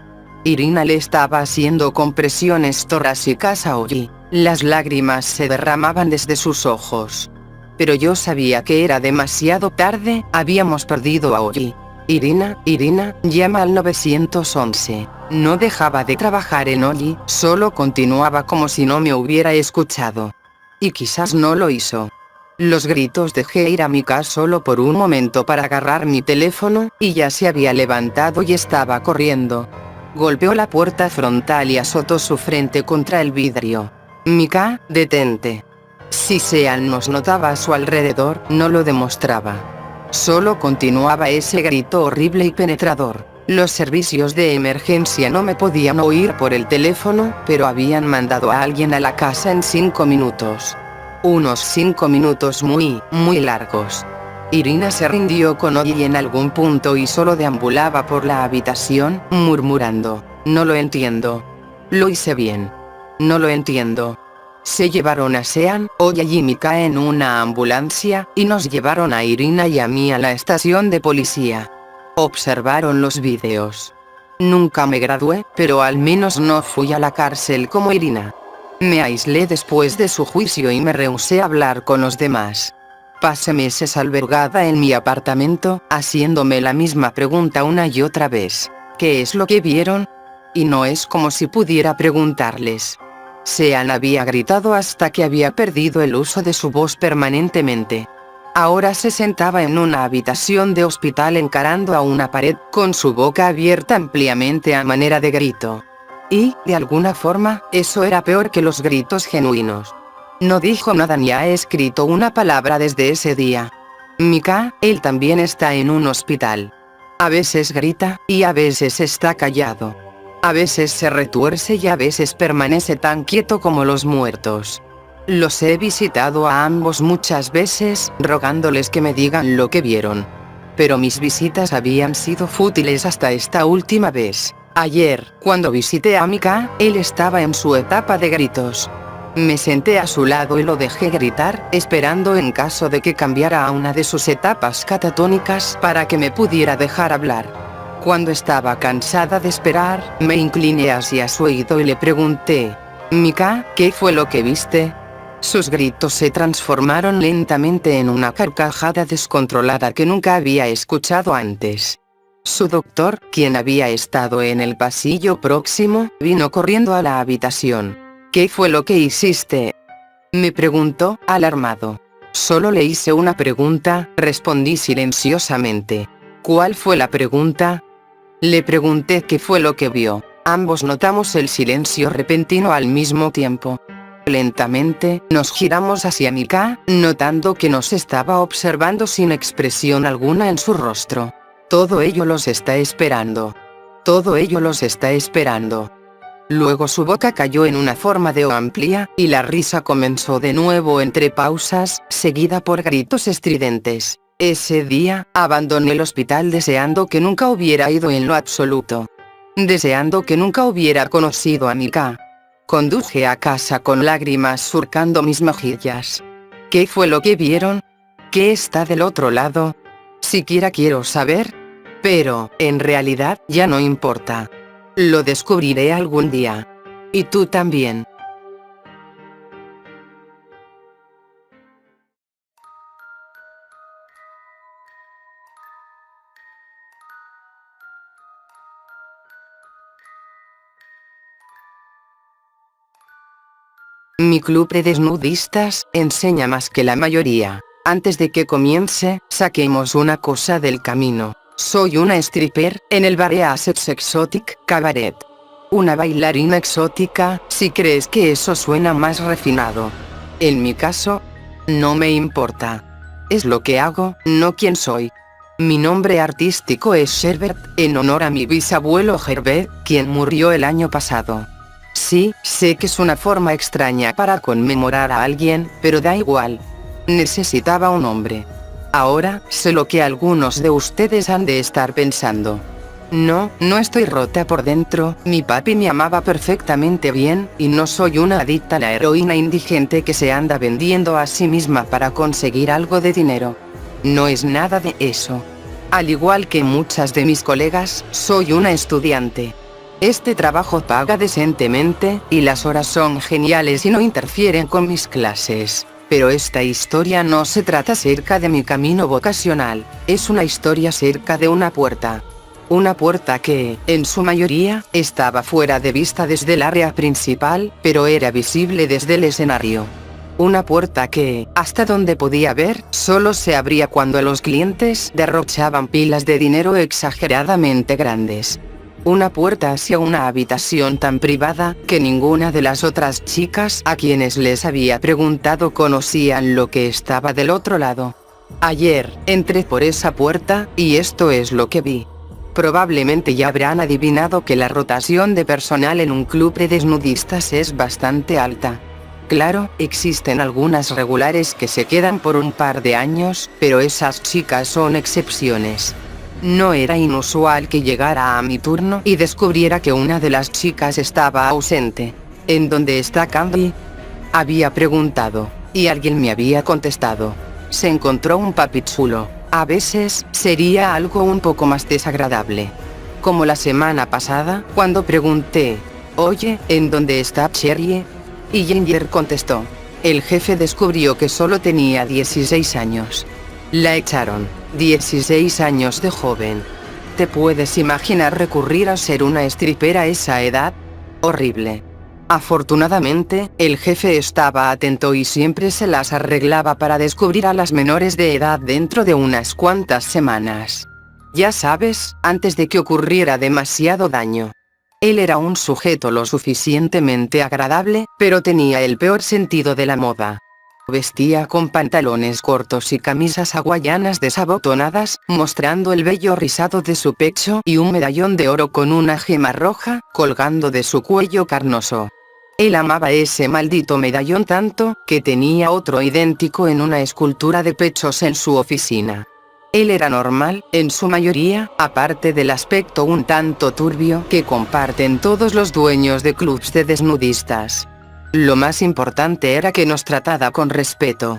Irina le estaba haciendo compresiones torácicas a Ori. Las lágrimas se derramaban desde sus ojos. Pero yo sabía que era demasiado tarde, habíamos perdido a Ori. Irina, llama al 911. No dejaba de trabajar en Ori, solo continuaba como si no me hubiera escuchado. Y quizás no lo hizo. Los gritos dejé ir a Mika solo por un momento para agarrar mi teléfono, y ya se había levantado y estaba corriendo. Golpeó la puerta frontal y azotó su frente contra el vidrio. Mika, detente. Si Sean nos notaba a su alrededor, no lo demostraba. Solo continuaba ese grito horrible y penetrador. Los servicios de emergencia no me podían oír por el teléfono, pero habían mandado a alguien a la casa en 5 minutos. Unos 5 minutos muy largos. Irina se rindió con Ori en algún punto y solo deambulaba por la habitación, murmurando, no lo entiendo. Lo hice bien. No lo entiendo. Se llevaron a Sean, Ori y Mika en una ambulancia, y nos llevaron a Irina y a mí a la estación de policía. Observaron los vídeos. Nunca me gradué, pero al menos no fui a la cárcel como Irina. Me aislé después de su juicio y me rehusé a hablar con los demás. Pasé meses albergada en mi apartamento, haciéndome la misma pregunta una y otra vez. ¿Qué es lo que vieron? Y no es como si pudiera preguntarles. Sean había gritado hasta que había perdido el uso de su voz permanentemente. Ahora se sentaba en una habitación de hospital encarando a una pared, con su boca abierta ampliamente a manera de grito. Y, de alguna forma, eso era peor que los gritos genuinos. No dijo nada ni ha escrito una palabra desde ese día. Mika, él también está en un hospital. A veces grita, y a veces está callado. A veces se retuerce y a veces permanece tan quieto como los muertos. Los he visitado a ambos muchas veces, rogándoles que me digan lo que vieron. Pero mis visitas habían sido fútiles hasta esta última vez. Ayer, cuando visité a Mika, él estaba en su etapa de gritos. Me senté a su lado y lo dejé gritar, esperando en caso de que cambiara a una de sus etapas catatónicas para que me pudiera dejar hablar. Cuando estaba cansada de esperar, me incliné hacia su oído y le pregunté: Mika, ¿qué fue lo que viste? Sus gritos se transformaron lentamente en una carcajada descontrolada que nunca había escuchado antes. Su doctor, quien había estado en el pasillo próximo, vino corriendo a la habitación. ¿Qué fue lo que hiciste?, me preguntó, alarmado. Solo le hice una pregunta, respondí silenciosamente. ¿Cuál fue la pregunta? Le pregunté qué fue lo que vio. Ambos notamos el silencio repentino al mismo tiempo. Lentamente, nos giramos hacia Mika, notando que nos estaba observando sin expresión alguna en su rostro. Todo ello los está esperando. Todo ello los está esperando. Luego su boca cayó en una forma de O amplia, y la risa comenzó de nuevo entre pausas, seguida por gritos estridentes. Ese día, abandoné el hospital deseando que nunca hubiera ido en lo absoluto. Deseando que nunca hubiera conocido a Mika. Conduje a casa con lágrimas surcando mis mejillas. ¿Qué fue lo que vieron? ¿Qué está del otro lado? Siquiera quiero saber. Pero, en realidad, ya no importa. Lo descubriré algún día. Y tú también. Mi club de desnudistas enseña más que la mayoría. Antes de que comience, saquemos una cosa del camino. Soy una stripper, en el bar Assets Exotic Cabaret. Una bailarina exótica, si crees que eso suena más refinado. En mi caso, no me importa. Es lo que hago, no quién soy. Mi nombre artístico es Sherbert, en honor a mi bisabuelo Herbert, quien murió el año pasado. Sí, sé que es una forma extraña para conmemorar a alguien, pero da igual. Necesitaba un nombre. Ahora, sé lo que algunos de ustedes han de estar pensando. No, no estoy rota por dentro, mi papi me amaba perfectamente bien, y no soy una adicta a la heroína indigente que se anda vendiendo a sí misma para conseguir algo de dinero. No es nada de eso. Al igual que muchas de mis colegas, soy una estudiante. Este trabajo paga decentemente, y las horas son geniales y no interfieren con mis clases. Pero esta historia no se trata acerca de mi camino vocacional, es una historia acerca de una puerta. Una puerta que, en su mayoría, estaba fuera de vista desde el área principal, pero era visible desde el escenario. Una puerta que, hasta donde podía ver, solo se abría cuando los clientes derrochaban pilas de dinero exageradamente grandes. Una puerta hacia una habitación tan privada, que ninguna de las otras chicas a quienes les había preguntado conocían lo que estaba del otro lado. Ayer, entré por esa puerta, y esto es lo que vi. Probablemente ya habrán adivinado que la rotación de personal en un club de desnudistas es bastante alta. Claro, existen algunas regulares que se quedan por un par de años, pero esas chicas son excepciones. No era inusual que llegara a mi turno y descubriera que una de las chicas estaba ausente. ¿En dónde está Candy?, había preguntado, y alguien me había contestado. Se encontró un papi chulo. A veces, sería algo un poco más desagradable. Como la semana pasada, cuando pregunté, oye, ¿en dónde está Cherry? Y Ginger contestó. El jefe descubrió que solo tenía 16 años. La echaron. 16 años de joven. ¿Te puedes imaginar recurrir a ser una stripper a esa edad? Horrible. Afortunadamente, el jefe estaba atento y siempre se las arreglaba para descubrir a las menores de edad dentro de unas cuantas semanas. Ya sabes, antes de que ocurriera demasiado daño. Él era un sujeto lo suficientemente agradable, pero tenía el peor sentido de la moda. Vestía con pantalones cortos y camisas hawaianas desabotonadas, mostrando el vello rizado de su pecho y un medallón de oro con una gema roja, colgando de su cuello carnoso. Él amaba ese maldito medallón tanto, que tenía otro idéntico en una escultura de pechos en su oficina. Él era normal, en su mayoría, aparte del aspecto un tanto turbio que comparten todos los dueños de clubs de desnudistas. Lo más importante era que nos trataba con respeto.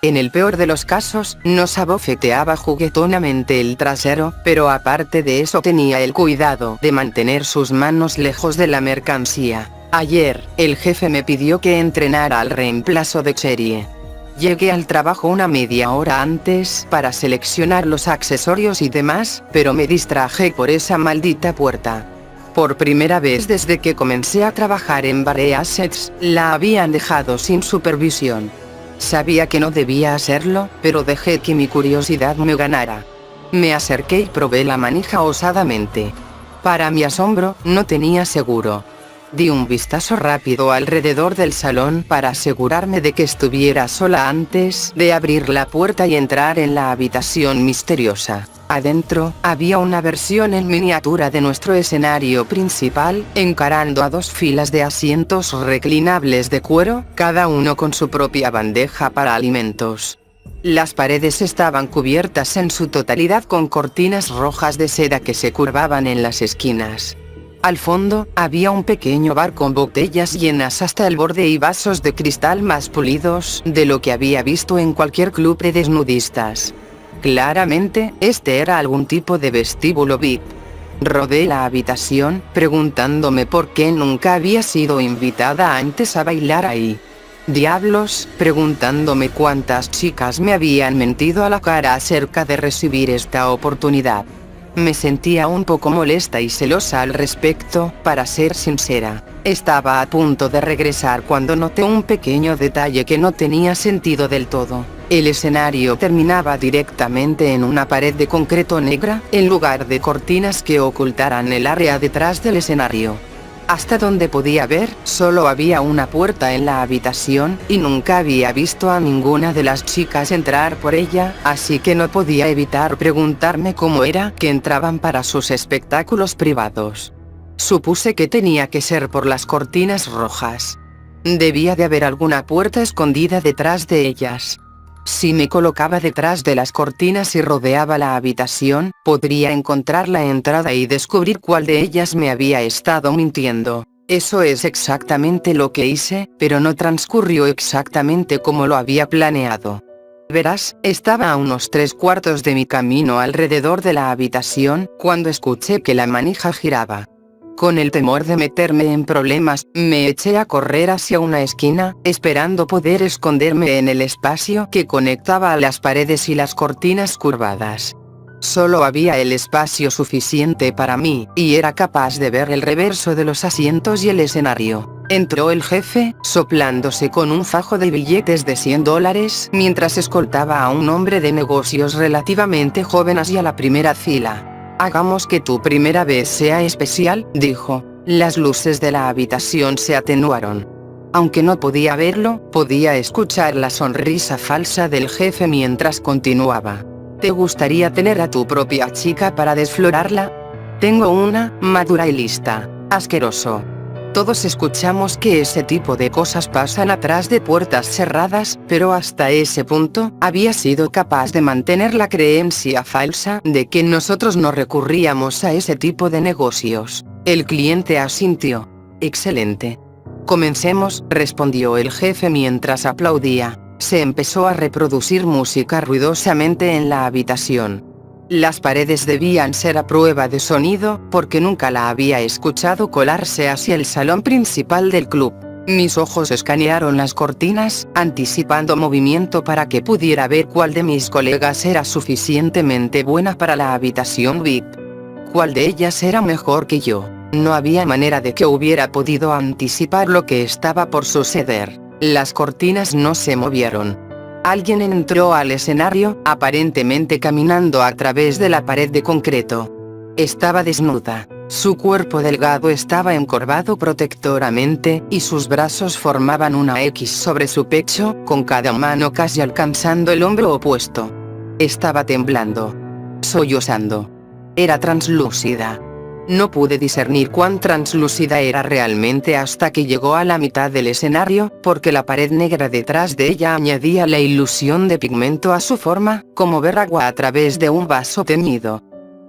En el peor de los casos, nos abofeteaba juguetonamente el trasero, pero aparte de eso tenía el cuidado de mantener sus manos lejos de la mercancía. Ayer, el jefe me pidió que entrenara al reemplazo de Cherie. Llegué al trabajo una media hora antes para seleccionar los accesorios y demás, pero me distraje por esa maldita puerta. Por primera vez desde que comencé a trabajar en Bare Assets, la habían dejado sin supervisión. Sabía que no debía hacerlo, pero dejé que mi curiosidad me ganara. Me acerqué y probé la manija osadamente. Para mi asombro, no tenía seguro. Di un vistazo rápido alrededor del salón para asegurarme de que estuviera sola antes de abrir la puerta y entrar en la habitación misteriosa. Adentro, había una versión en miniatura de nuestro escenario principal, encarando a dos filas de asientos reclinables de cuero, cada uno con su propia bandeja para alimentos. Las paredes estaban cubiertas en su totalidad con cortinas rojas de seda que se curvaban en las esquinas. Al fondo, había un pequeño bar con botellas llenas hasta el borde y vasos de cristal más pulidos de lo que había visto en cualquier club de desnudistas. Claramente, este era algún tipo de vestíbulo VIP. Rodé la habitación, preguntándome por qué nunca había sido invitada antes a bailar ahí. Diablos, preguntándome cuántas chicas me habían mentido a la cara acerca de recibir esta oportunidad. Me sentía un poco molesta y celosa al respecto, para ser sincera. Estaba a punto de regresar cuando noté un pequeño detalle que no tenía sentido del todo. El escenario terminaba directamente en una pared de concreto negra, en lugar de cortinas que ocultaran el área detrás del escenario. Hasta donde podía ver, solo había una puerta en la habitación, y nunca había visto a ninguna de las chicas entrar por ella, así que no podía evitar preguntarme cómo era que entraban para sus espectáculos privados. Supuse que tenía que ser por las cortinas rojas. Debía de haber alguna puerta escondida detrás de ellas. Si me colocaba detrás de las cortinas y rodeaba la habitación, podría encontrar la entrada y descubrir cuál de ellas me había estado mintiendo. Eso es exactamente lo que hice, pero no transcurrió exactamente como lo había planeado. Verás, estaba a unos 3/4 de mi camino alrededor de la habitación, cuando escuché que la manija giraba. Con el temor de meterme en problemas, me eché a correr hacia una esquina, esperando poder esconderme en el espacio que conectaba a las paredes y las cortinas curvadas. Solo había el espacio suficiente para mí, y era capaz de ver el reverso de los asientos y el escenario. Entró el jefe, soplándose con un fajo de billetes de $100, mientras escoltaba a un hombre de negocios relativamente joven hacia la primera fila. «Hagamos que tu primera vez sea especial», dijo. Las luces de la habitación se atenuaron. Aunque no podía verlo, podía escuchar la sonrisa falsa del jefe mientras continuaba. «¿Te gustaría tener a tu propia chica para desflorarla? Tengo una, madura y lista». Asqueroso. Todos escuchamos que ese tipo de cosas pasan atrás de puertas cerradas, pero hasta ese punto, había sido capaz de mantener la creencia falsa de que nosotros no recurríamos a ese tipo de negocios. El cliente asintió. «Excelente. Comencemos», respondió el jefe mientras aplaudía. Se empezó a reproducir música ruidosamente en la habitación. Las paredes debían ser a prueba de sonido, porque nunca la había escuchado colarse hacia el salón principal del club. Mis ojos escanearon las cortinas, anticipando movimiento para que pudiera ver cuál de mis colegas era suficientemente buena para la habitación VIP. Cuál de ellas era mejor que yo. No había manera de que hubiera podido anticipar lo que estaba por suceder. Las cortinas no se movieron. Alguien entró al escenario, aparentemente caminando a través de la pared de concreto. Estaba desnuda. Su cuerpo delgado estaba encorvado protectoramente, y sus brazos formaban una X sobre su pecho, con cada mano casi alcanzando el hombro opuesto. Estaba temblando. Sollozando. Era translúcida. No pude discernir cuán translúcida era realmente hasta que llegó a la mitad del escenario, porque la pared negra detrás de ella añadía la ilusión de pigmento a su forma, como ver agua a través de un vaso teñido.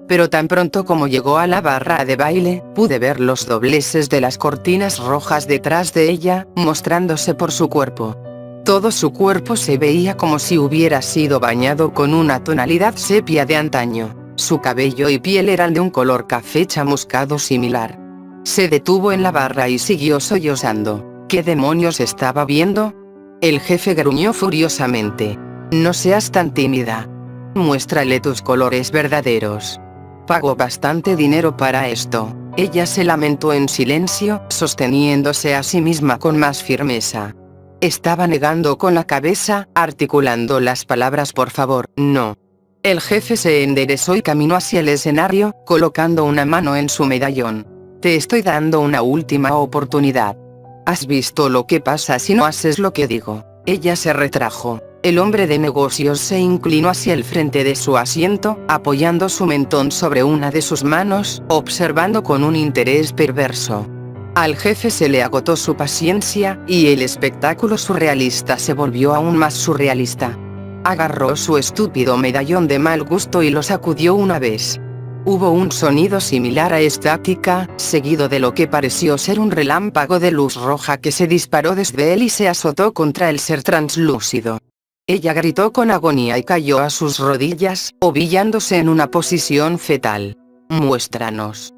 Pero tan pronto como llegó a la barra de baile, pude ver los dobleces de las cortinas rojas detrás de ella, mostrándose por su cuerpo. Todo su cuerpo se veía como si hubiera sido bañado con una tonalidad sepia de antaño. Su cabello y piel eran de un color café chamuscado similar. Se detuvo en la barra y siguió sollozando. ¿Qué demonios estaba viendo? El jefe gruñó furiosamente. No seas tan tímida. Muéstrale tus colores verdaderos. Pago bastante dinero para esto. Ella se lamentó en silencio, sosteniéndose a sí misma con más firmeza. Estaba negando con la cabeza, articulando las palabras por favor, no. El jefe se enderezó y caminó hacia el escenario, colocando una mano en su medallón. Te estoy dando una última oportunidad. ¿Has visto lo que pasa si no haces lo que digo? Ella se retrajo. El hombre de negocios se inclinó hacia el frente de su asiento, apoyando su mentón sobre una de sus manos, observando con un interés perverso. Al jefe se le agotó su paciencia, y el espectáculo surrealista se volvió aún más surrealista. Agarró su estúpido medallón de mal gusto y lo sacudió una vez. Hubo un sonido similar a estática, seguido de lo que pareció ser un relámpago de luz roja que se disparó desde él y se azotó contra el ser translúcido. Ella gritó con agonía y cayó a sus rodillas, ovillándose en una posición fetal. Muéstranos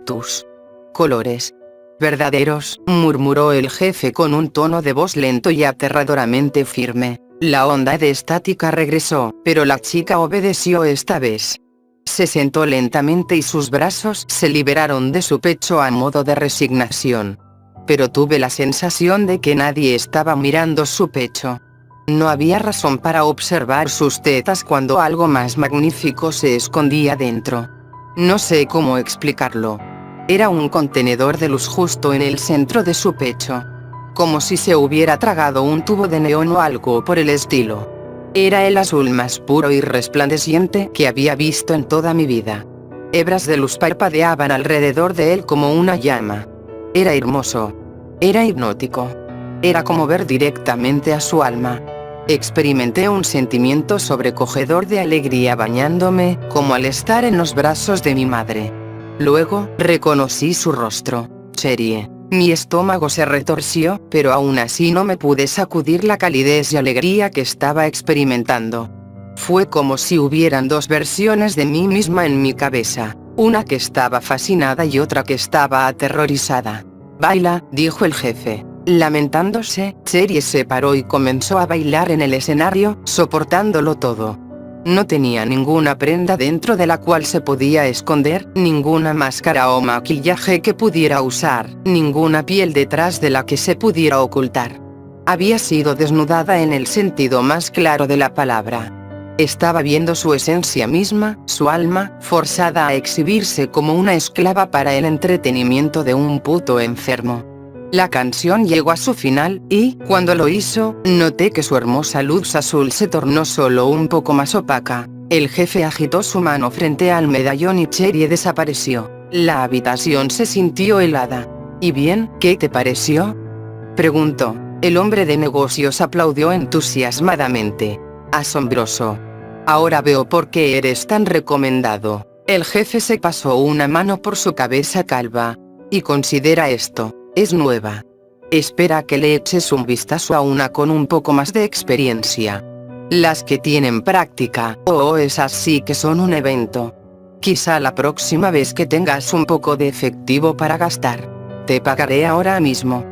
tus colores verdaderos, murmuró el jefe con un tono de voz lento y aterradoramente firme. La onda de estática regresó, pero la chica obedeció esta vez. Se sentó lentamente y sus brazos se liberaron de su pecho a modo de resignación. Pero tuve la sensación de que nadie estaba mirando su pecho. No había razón para observar sus tetas cuando algo más magnífico se escondía dentro. No sé cómo explicarlo. Era un contenedor de luz justo en el centro de su pecho. Como si se hubiera tragado un tubo de neón o algo por el estilo. Era el azul más puro y resplandeciente que había visto en toda mi vida. Hebras de luz parpadeaban alrededor de él como una llama. Era hermoso. Era hipnótico. Era como ver directamente a su alma. Experimenté un sentimiento sobrecogedor de alegría bañándome, como al estar en los brazos de mi madre. Luego, reconocí su rostro. Cherie. Mi estómago se retorció, pero aún así no me pude sacudir la calidez y alegría que estaba experimentando. Fue como si hubieran dos versiones de mí misma en mi cabeza, una que estaba fascinada y otra que estaba aterrorizada. Baila, dijo el jefe. Lamentándose, Cherie se paró y comenzó a bailar en el escenario, soportándolo todo. No tenía ninguna prenda dentro de la cual se podía esconder, ninguna máscara o maquillaje que pudiera usar, ninguna piel detrás de la que se pudiera ocultar. Había sido desnudada en el sentido más claro de la palabra. Estaba viendo su esencia misma, su alma, forzada a exhibirse como una esclava para el entretenimiento de un puto enfermo. La canción llegó a su final, y, cuando lo hizo, noté que su hermosa luz azul se tornó solo un poco más opaca. El jefe agitó su mano frente al medallón y Cherie desapareció. La habitación se sintió helada. ¿Y bien, qué te pareció?, preguntó. El hombre de negocios aplaudió entusiasmadamente. Asombroso. Ahora veo por qué eres tan recomendado. El jefe se pasó una mano por su cabeza calva. Y considera esto. Es nueva. Espera que le eches un vistazo a una con un poco más de experiencia. Las que tienen práctica, esas sí que son un evento. Quizá la próxima vez que tengas un poco de efectivo para gastar. Te pagaré ahora mismo.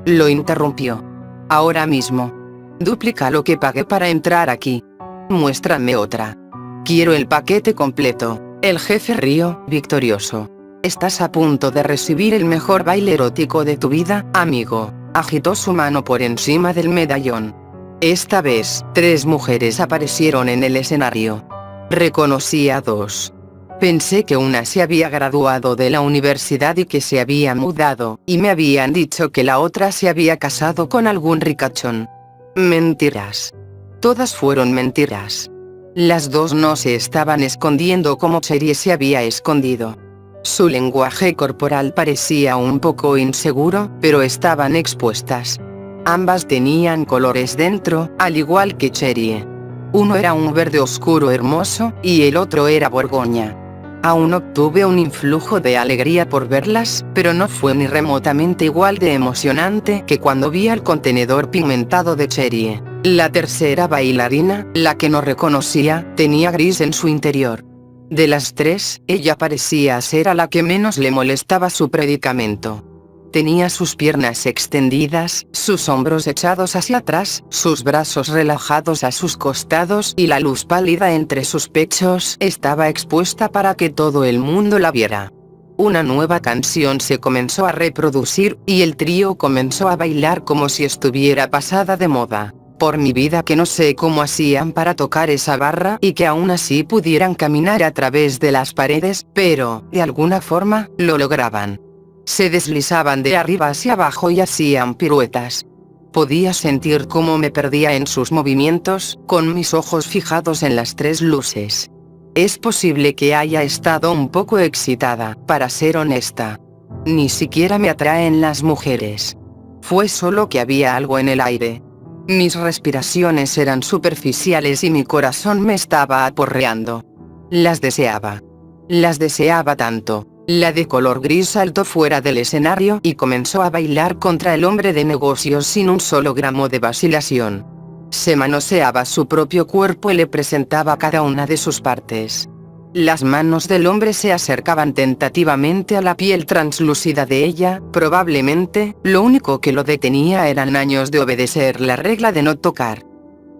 Lo interrumpió. Ahora mismo. Duplica lo que pagué para entrar aquí. Muéstrame otra. Quiero el paquete completo. El jefe rió, victorioso. Estás a punto de recibir el mejor baile erótico de tu vida, amigo. Agitó su mano por encima del medallón. Esta vez, 3 mujeres aparecieron en el escenario. Reconocí a 2. Pensé que una se había graduado de la universidad y que se había mudado, y me habían dicho que la otra se había casado con algún ricachón. Mentiras. Todas fueron mentiras. Las 2 no se estaban escondiendo como Cherie se había escondido. Su lenguaje corporal parecía un poco inseguro, pero estaban expuestas. Ambas tenían colores dentro, al igual que Cherie. Uno era un verde oscuro hermoso, y el otro era borgoña. Aún obtuve un influjo de alegría por verlas, pero no fue ni remotamente igual de emocionante que cuando vi al contenedor pigmentado de Cherie. La tercera bailarina, la que no reconocía, tenía gris en su interior. De las tres, ella parecía ser a la que menos le molestaba su predicamento. Tenía sus piernas extendidas, sus hombros echados hacia atrás, sus brazos relajados a sus costados y la luz pálida entre sus pechos estaba expuesta para que todo el mundo la viera. Una nueva canción se comenzó a reproducir, y el trío comenzó a bailar como si estuviera pasada de moda. Por mi vida que no sé cómo hacían para tocar esa barra y que aún así pudieran caminar a través de las paredes, pero, de alguna forma, lo lograban. Se deslizaban de arriba hacia abajo y hacían piruetas. Podía sentir cómo me perdía en sus movimientos, con mis ojos fijados en las tres luces. Es posible que haya estado un poco excitada, para ser honesta. Ni siquiera me atraen las mujeres. Fue solo que había algo en el aire. Mis respiraciones eran superficiales y mi corazón me estaba aporreando. Las deseaba. Las deseaba tanto. La de color gris saltó fuera del escenario y comenzó a bailar contra el hombre de negocios sin un solo gramo de vacilación. Se manoseaba su propio cuerpo y le presentaba cada una de sus partes. Las manos del hombre se acercaban tentativamente a la piel translúcida de ella, probablemente, lo único que lo detenía eran años de obedecer la regla de no tocar.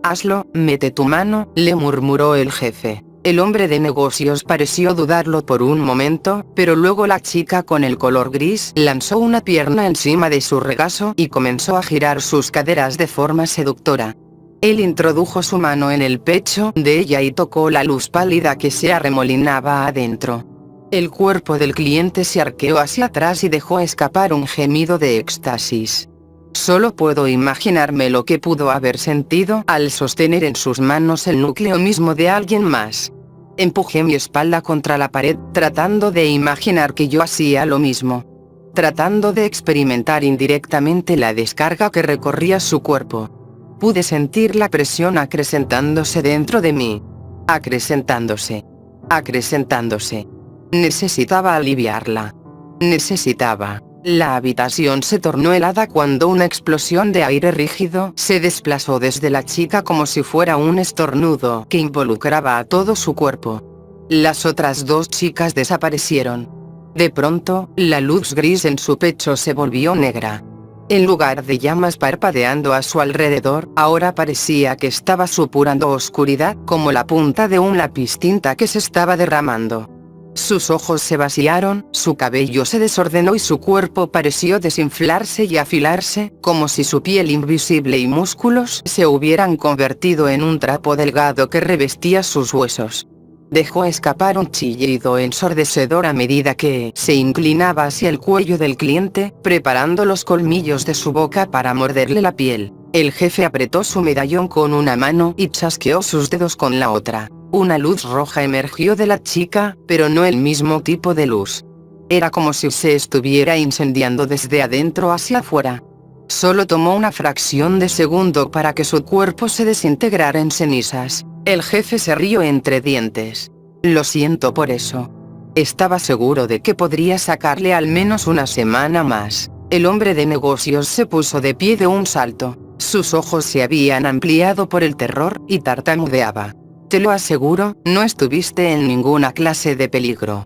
«Hazlo, mete tu mano», le murmuró el jefe. El hombre de negocios pareció dudarlo por un momento, pero luego la chica con el color gris lanzó una pierna encima de su regazo y comenzó a girar sus caderas de forma seductora. Él introdujo su mano en el pecho de ella y tocó la luz pálida que se arremolinaba adentro. El cuerpo del cliente se arqueó hacia atrás y dejó escapar un gemido de éxtasis. Solo puedo imaginarme lo que pudo haber sentido al sostener en sus manos el núcleo mismo de alguien más. Empujé mi espalda contra la pared, tratando de imaginar que yo hacía lo mismo. Tratando de experimentar indirectamente la descarga que recorría su cuerpo. Pude sentir la presión acrecentándose dentro de mí. Acrecentándose. Acrecentándose. Necesitaba aliviarla. Necesitaba. La habitación se tornó helada cuando una explosión de aire rígido se desplazó desde la chica como si fuera un estornudo que involucraba a todo su cuerpo. Las otras dos chicas desaparecieron. De pronto, la luz gris en su pecho se volvió negra. En lugar de llamas parpadeando a su alrededor, ahora parecía que estaba supurando oscuridad como la punta de un lápiz tinta que se estaba derramando. Sus ojos se vaciaron, su cabello se desordenó y su cuerpo pareció desinflarse y afilarse, como si su piel invisible y músculos se hubieran convertido en un trapo delgado que revestía sus huesos. Dejó escapar un chillido ensordecedor a medida que se inclinaba hacia el cuello del cliente, preparando los colmillos de su boca para morderle la piel. El jefe apretó su medallón con una mano y chasqueó sus dedos con la otra. Una luz roja emergió de la chica, pero no el mismo tipo de luz. Era como si se estuviera incendiando desde adentro hacia afuera. Solo tomó una fracción de segundo para que su cuerpo se desintegrara en cenizas. El jefe se rió entre dientes. Lo siento por eso. Estaba seguro de que podría sacarle al menos una semana más. El hombre de negocios se puso de pie de un salto. Sus ojos se habían ampliado por el terror y tartamudeaba. Te lo aseguro, no estuviste en ninguna clase de peligro.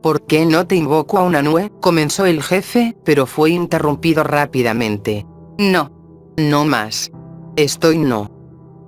¿Por qué no te invoco a una nube?, comenzó el jefe, pero fue interrumpido rápidamente. No. No más. No.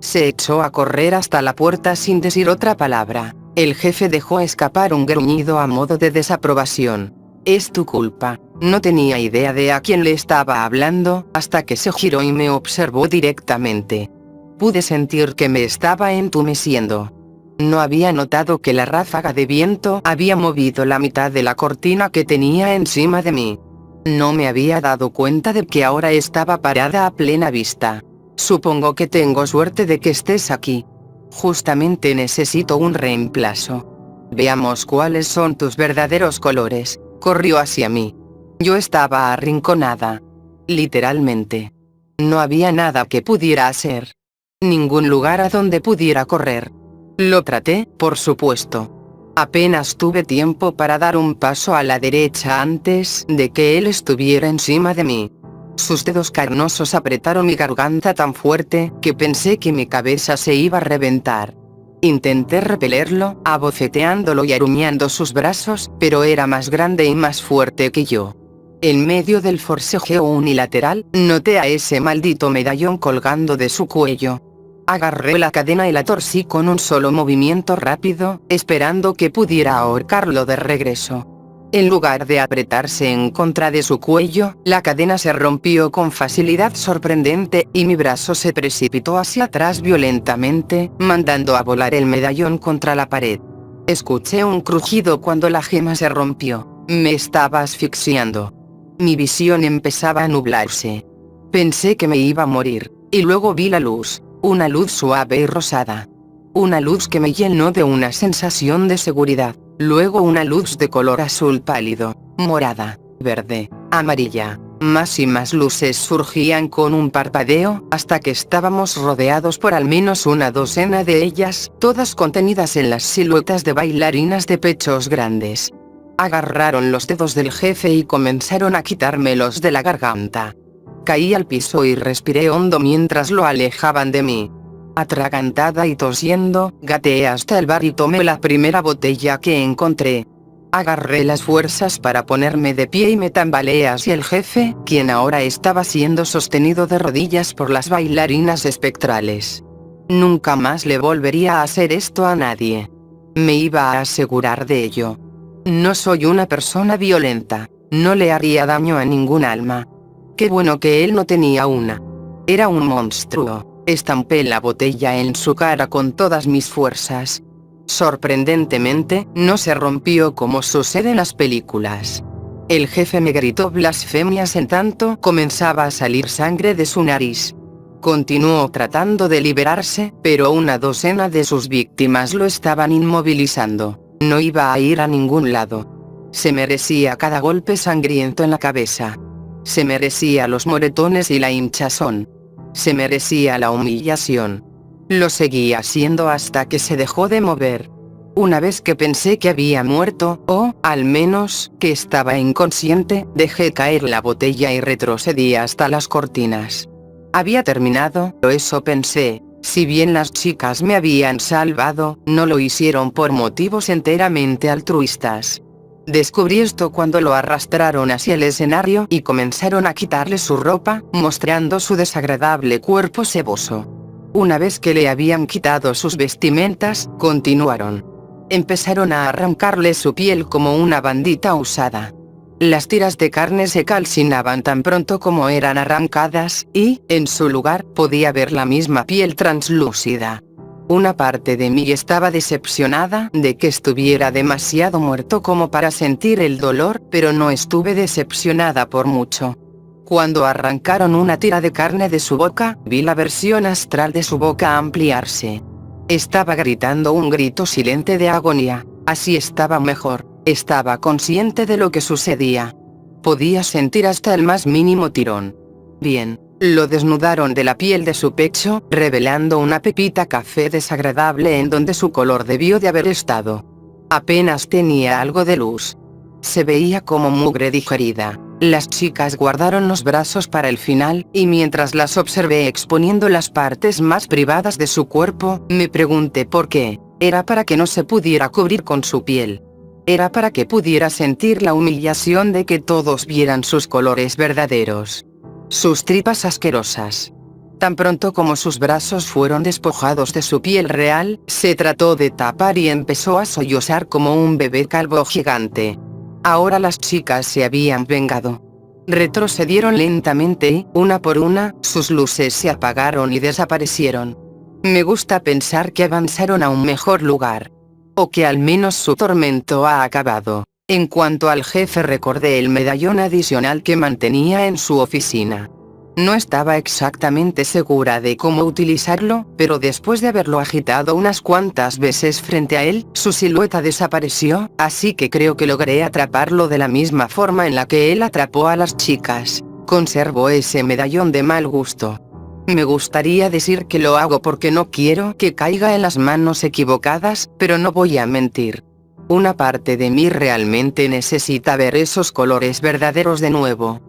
Se echó a correr hasta la puerta sin decir otra palabra. El jefe dejó escapar un gruñido a modo de desaprobación. Es tu culpa. No tenía idea de a quién le estaba hablando, hasta que se giró y me observó directamente. Pude sentir que me estaba entumeciendo. No había notado que la ráfaga de viento había movido la mitad de la cortina que tenía encima de mí. No me había dado cuenta de que ahora estaba parada a plena vista. Supongo que tengo suerte de que estés aquí. Justamente necesito un reemplazo. Veamos cuáles son tus verdaderos colores. Corrió hacia mí. Yo estaba arrinconada. Literalmente. No había nada que pudiera hacer. Ningún lugar a donde pudiera correr. Lo traté, por supuesto. Apenas tuve tiempo para dar un paso a la derecha antes de que él estuviera encima de mí. Sus dedos carnosos apretaron mi garganta tan fuerte que pensé que mi cabeza se iba a reventar. Intenté repelerlo, abofeteándolo y aruñando sus brazos, pero era más grande y más fuerte que yo. En medio del forcejeo unilateral, noté a ese maldito medallón colgando de su cuello. Agarré la cadena y la torcí con un solo movimiento rápido, esperando que pudiera ahorcarlo de regreso. En lugar de apretarse en contra de su cuello, la cadena se rompió con facilidad sorprendente, y mi brazo se precipitó hacia atrás violentamente, mandando a volar el medallón contra la pared. Escuché un crujido cuando la gema se rompió. Me estaba asfixiando. Mi visión empezaba a nublarse. Pensé que me iba a morir, y luego vi la luz. Una luz suave y rosada. Una luz que me llenó de una sensación de seguridad. Luego una luz de color azul pálido, morada, verde, amarilla. Más y más luces surgían con un parpadeo, hasta que estábamos rodeados por al menos una docena de ellas, todas contenidas en las siluetas de bailarinas de pechos grandes. Agarraron los dedos del jefe y comenzaron a quitármelos de la garganta. Caí al piso y respiré hondo mientras lo alejaban de mí. Atragantada y tosiendo, gateé hasta el bar y tomé la primera botella que encontré. Agarré las fuerzas para ponerme de pie y me tambaleé hacia el jefe, quien ahora estaba siendo sostenido de rodillas por las bailarinas espectrales. Nunca más le volvería a hacer esto a nadie. Me iba a asegurar de ello. No soy una persona violenta, no le haría daño a ningún alma. Qué bueno que él no tenía una. Era un monstruo. Estampé la botella en su cara con todas mis fuerzas. Sorprendentemente, no se rompió como sucede en las películas. El jefe me gritó blasfemias en tanto comenzaba a salir sangre de su nariz. Continuó tratando de liberarse, pero una docena de sus víctimas lo estaban inmovilizando. No iba a ir a ningún lado. Se merecía cada golpe sangriento en la cabeza. Se merecía los moretones y la hinchazón. Se merecía la humillación. Lo seguía haciendo hasta que se dejó de mover. Una vez que pensé que había muerto, o, al menos, que estaba inconsciente, dejé caer la botella y retrocedí hasta las cortinas. Había terminado, o eso pensé. Si bien las chicas me habían salvado, no lo hicieron por motivos enteramente altruistas. Descubrí esto cuando lo arrastraron hacia el escenario y comenzaron a quitarle su ropa, mostrando su desagradable cuerpo seboso. Una vez que le habían quitado sus vestimentas, continuaron. Empezaron a arrancarle su piel como una bandita usada. Las tiras de carne se calcinaban tan pronto como eran arrancadas, y, en su lugar, podía ver la misma piel translúcida. Una parte de mí estaba decepcionada de que estuviera demasiado muerto como para sentir el dolor, pero no estuve decepcionada por mucho. Cuando arrancaron una tira de carne de su boca, vi la versión astral de su boca ampliarse. Estaba gritando un grito silente de agonía. Así estaba mejor, estaba consciente de lo que sucedía. Podía sentir hasta el más mínimo tirón. Bien. Lo desnudaron de la piel de su pecho, revelando una pepita café desagradable en donde su color debió de haber estado. Apenas tenía algo de luz. Se veía como mugre digerida. Las chicas guardaron los brazos para el final, y mientras las observé exponiendo las partes más privadas de su cuerpo, me pregunté por qué. Era para que no se pudiera cubrir con su piel. Era para que pudiera sentir la humillación de que todos vieran sus colores verdaderos. Sus tripas asquerosas. Tan pronto como sus brazos fueron despojados de su piel real, se trató de tapar y empezó a sollozar como un bebé calvo gigante. Ahora las chicas se habían vengado. Retrocedieron lentamente y, una por una, sus luces se apagaron y desaparecieron. Me gusta pensar que avanzaron a un mejor lugar. O que al menos su tormento ha acabado. En cuanto al jefe, recordé el medallón adicional que mantenía en su oficina. No estaba exactamente segura de cómo utilizarlo, pero después de haberlo agitado unas cuantas veces frente a él, su silueta desapareció, así que creo que logré atraparlo de la misma forma en la que él atrapó a las chicas. Conservo ese medallón de mal gusto. Me gustaría decir que lo hago porque no quiero que caiga en las manos equivocadas, pero no voy a mentir. Una parte de mí realmente necesita ver esos colores verdaderos de nuevo.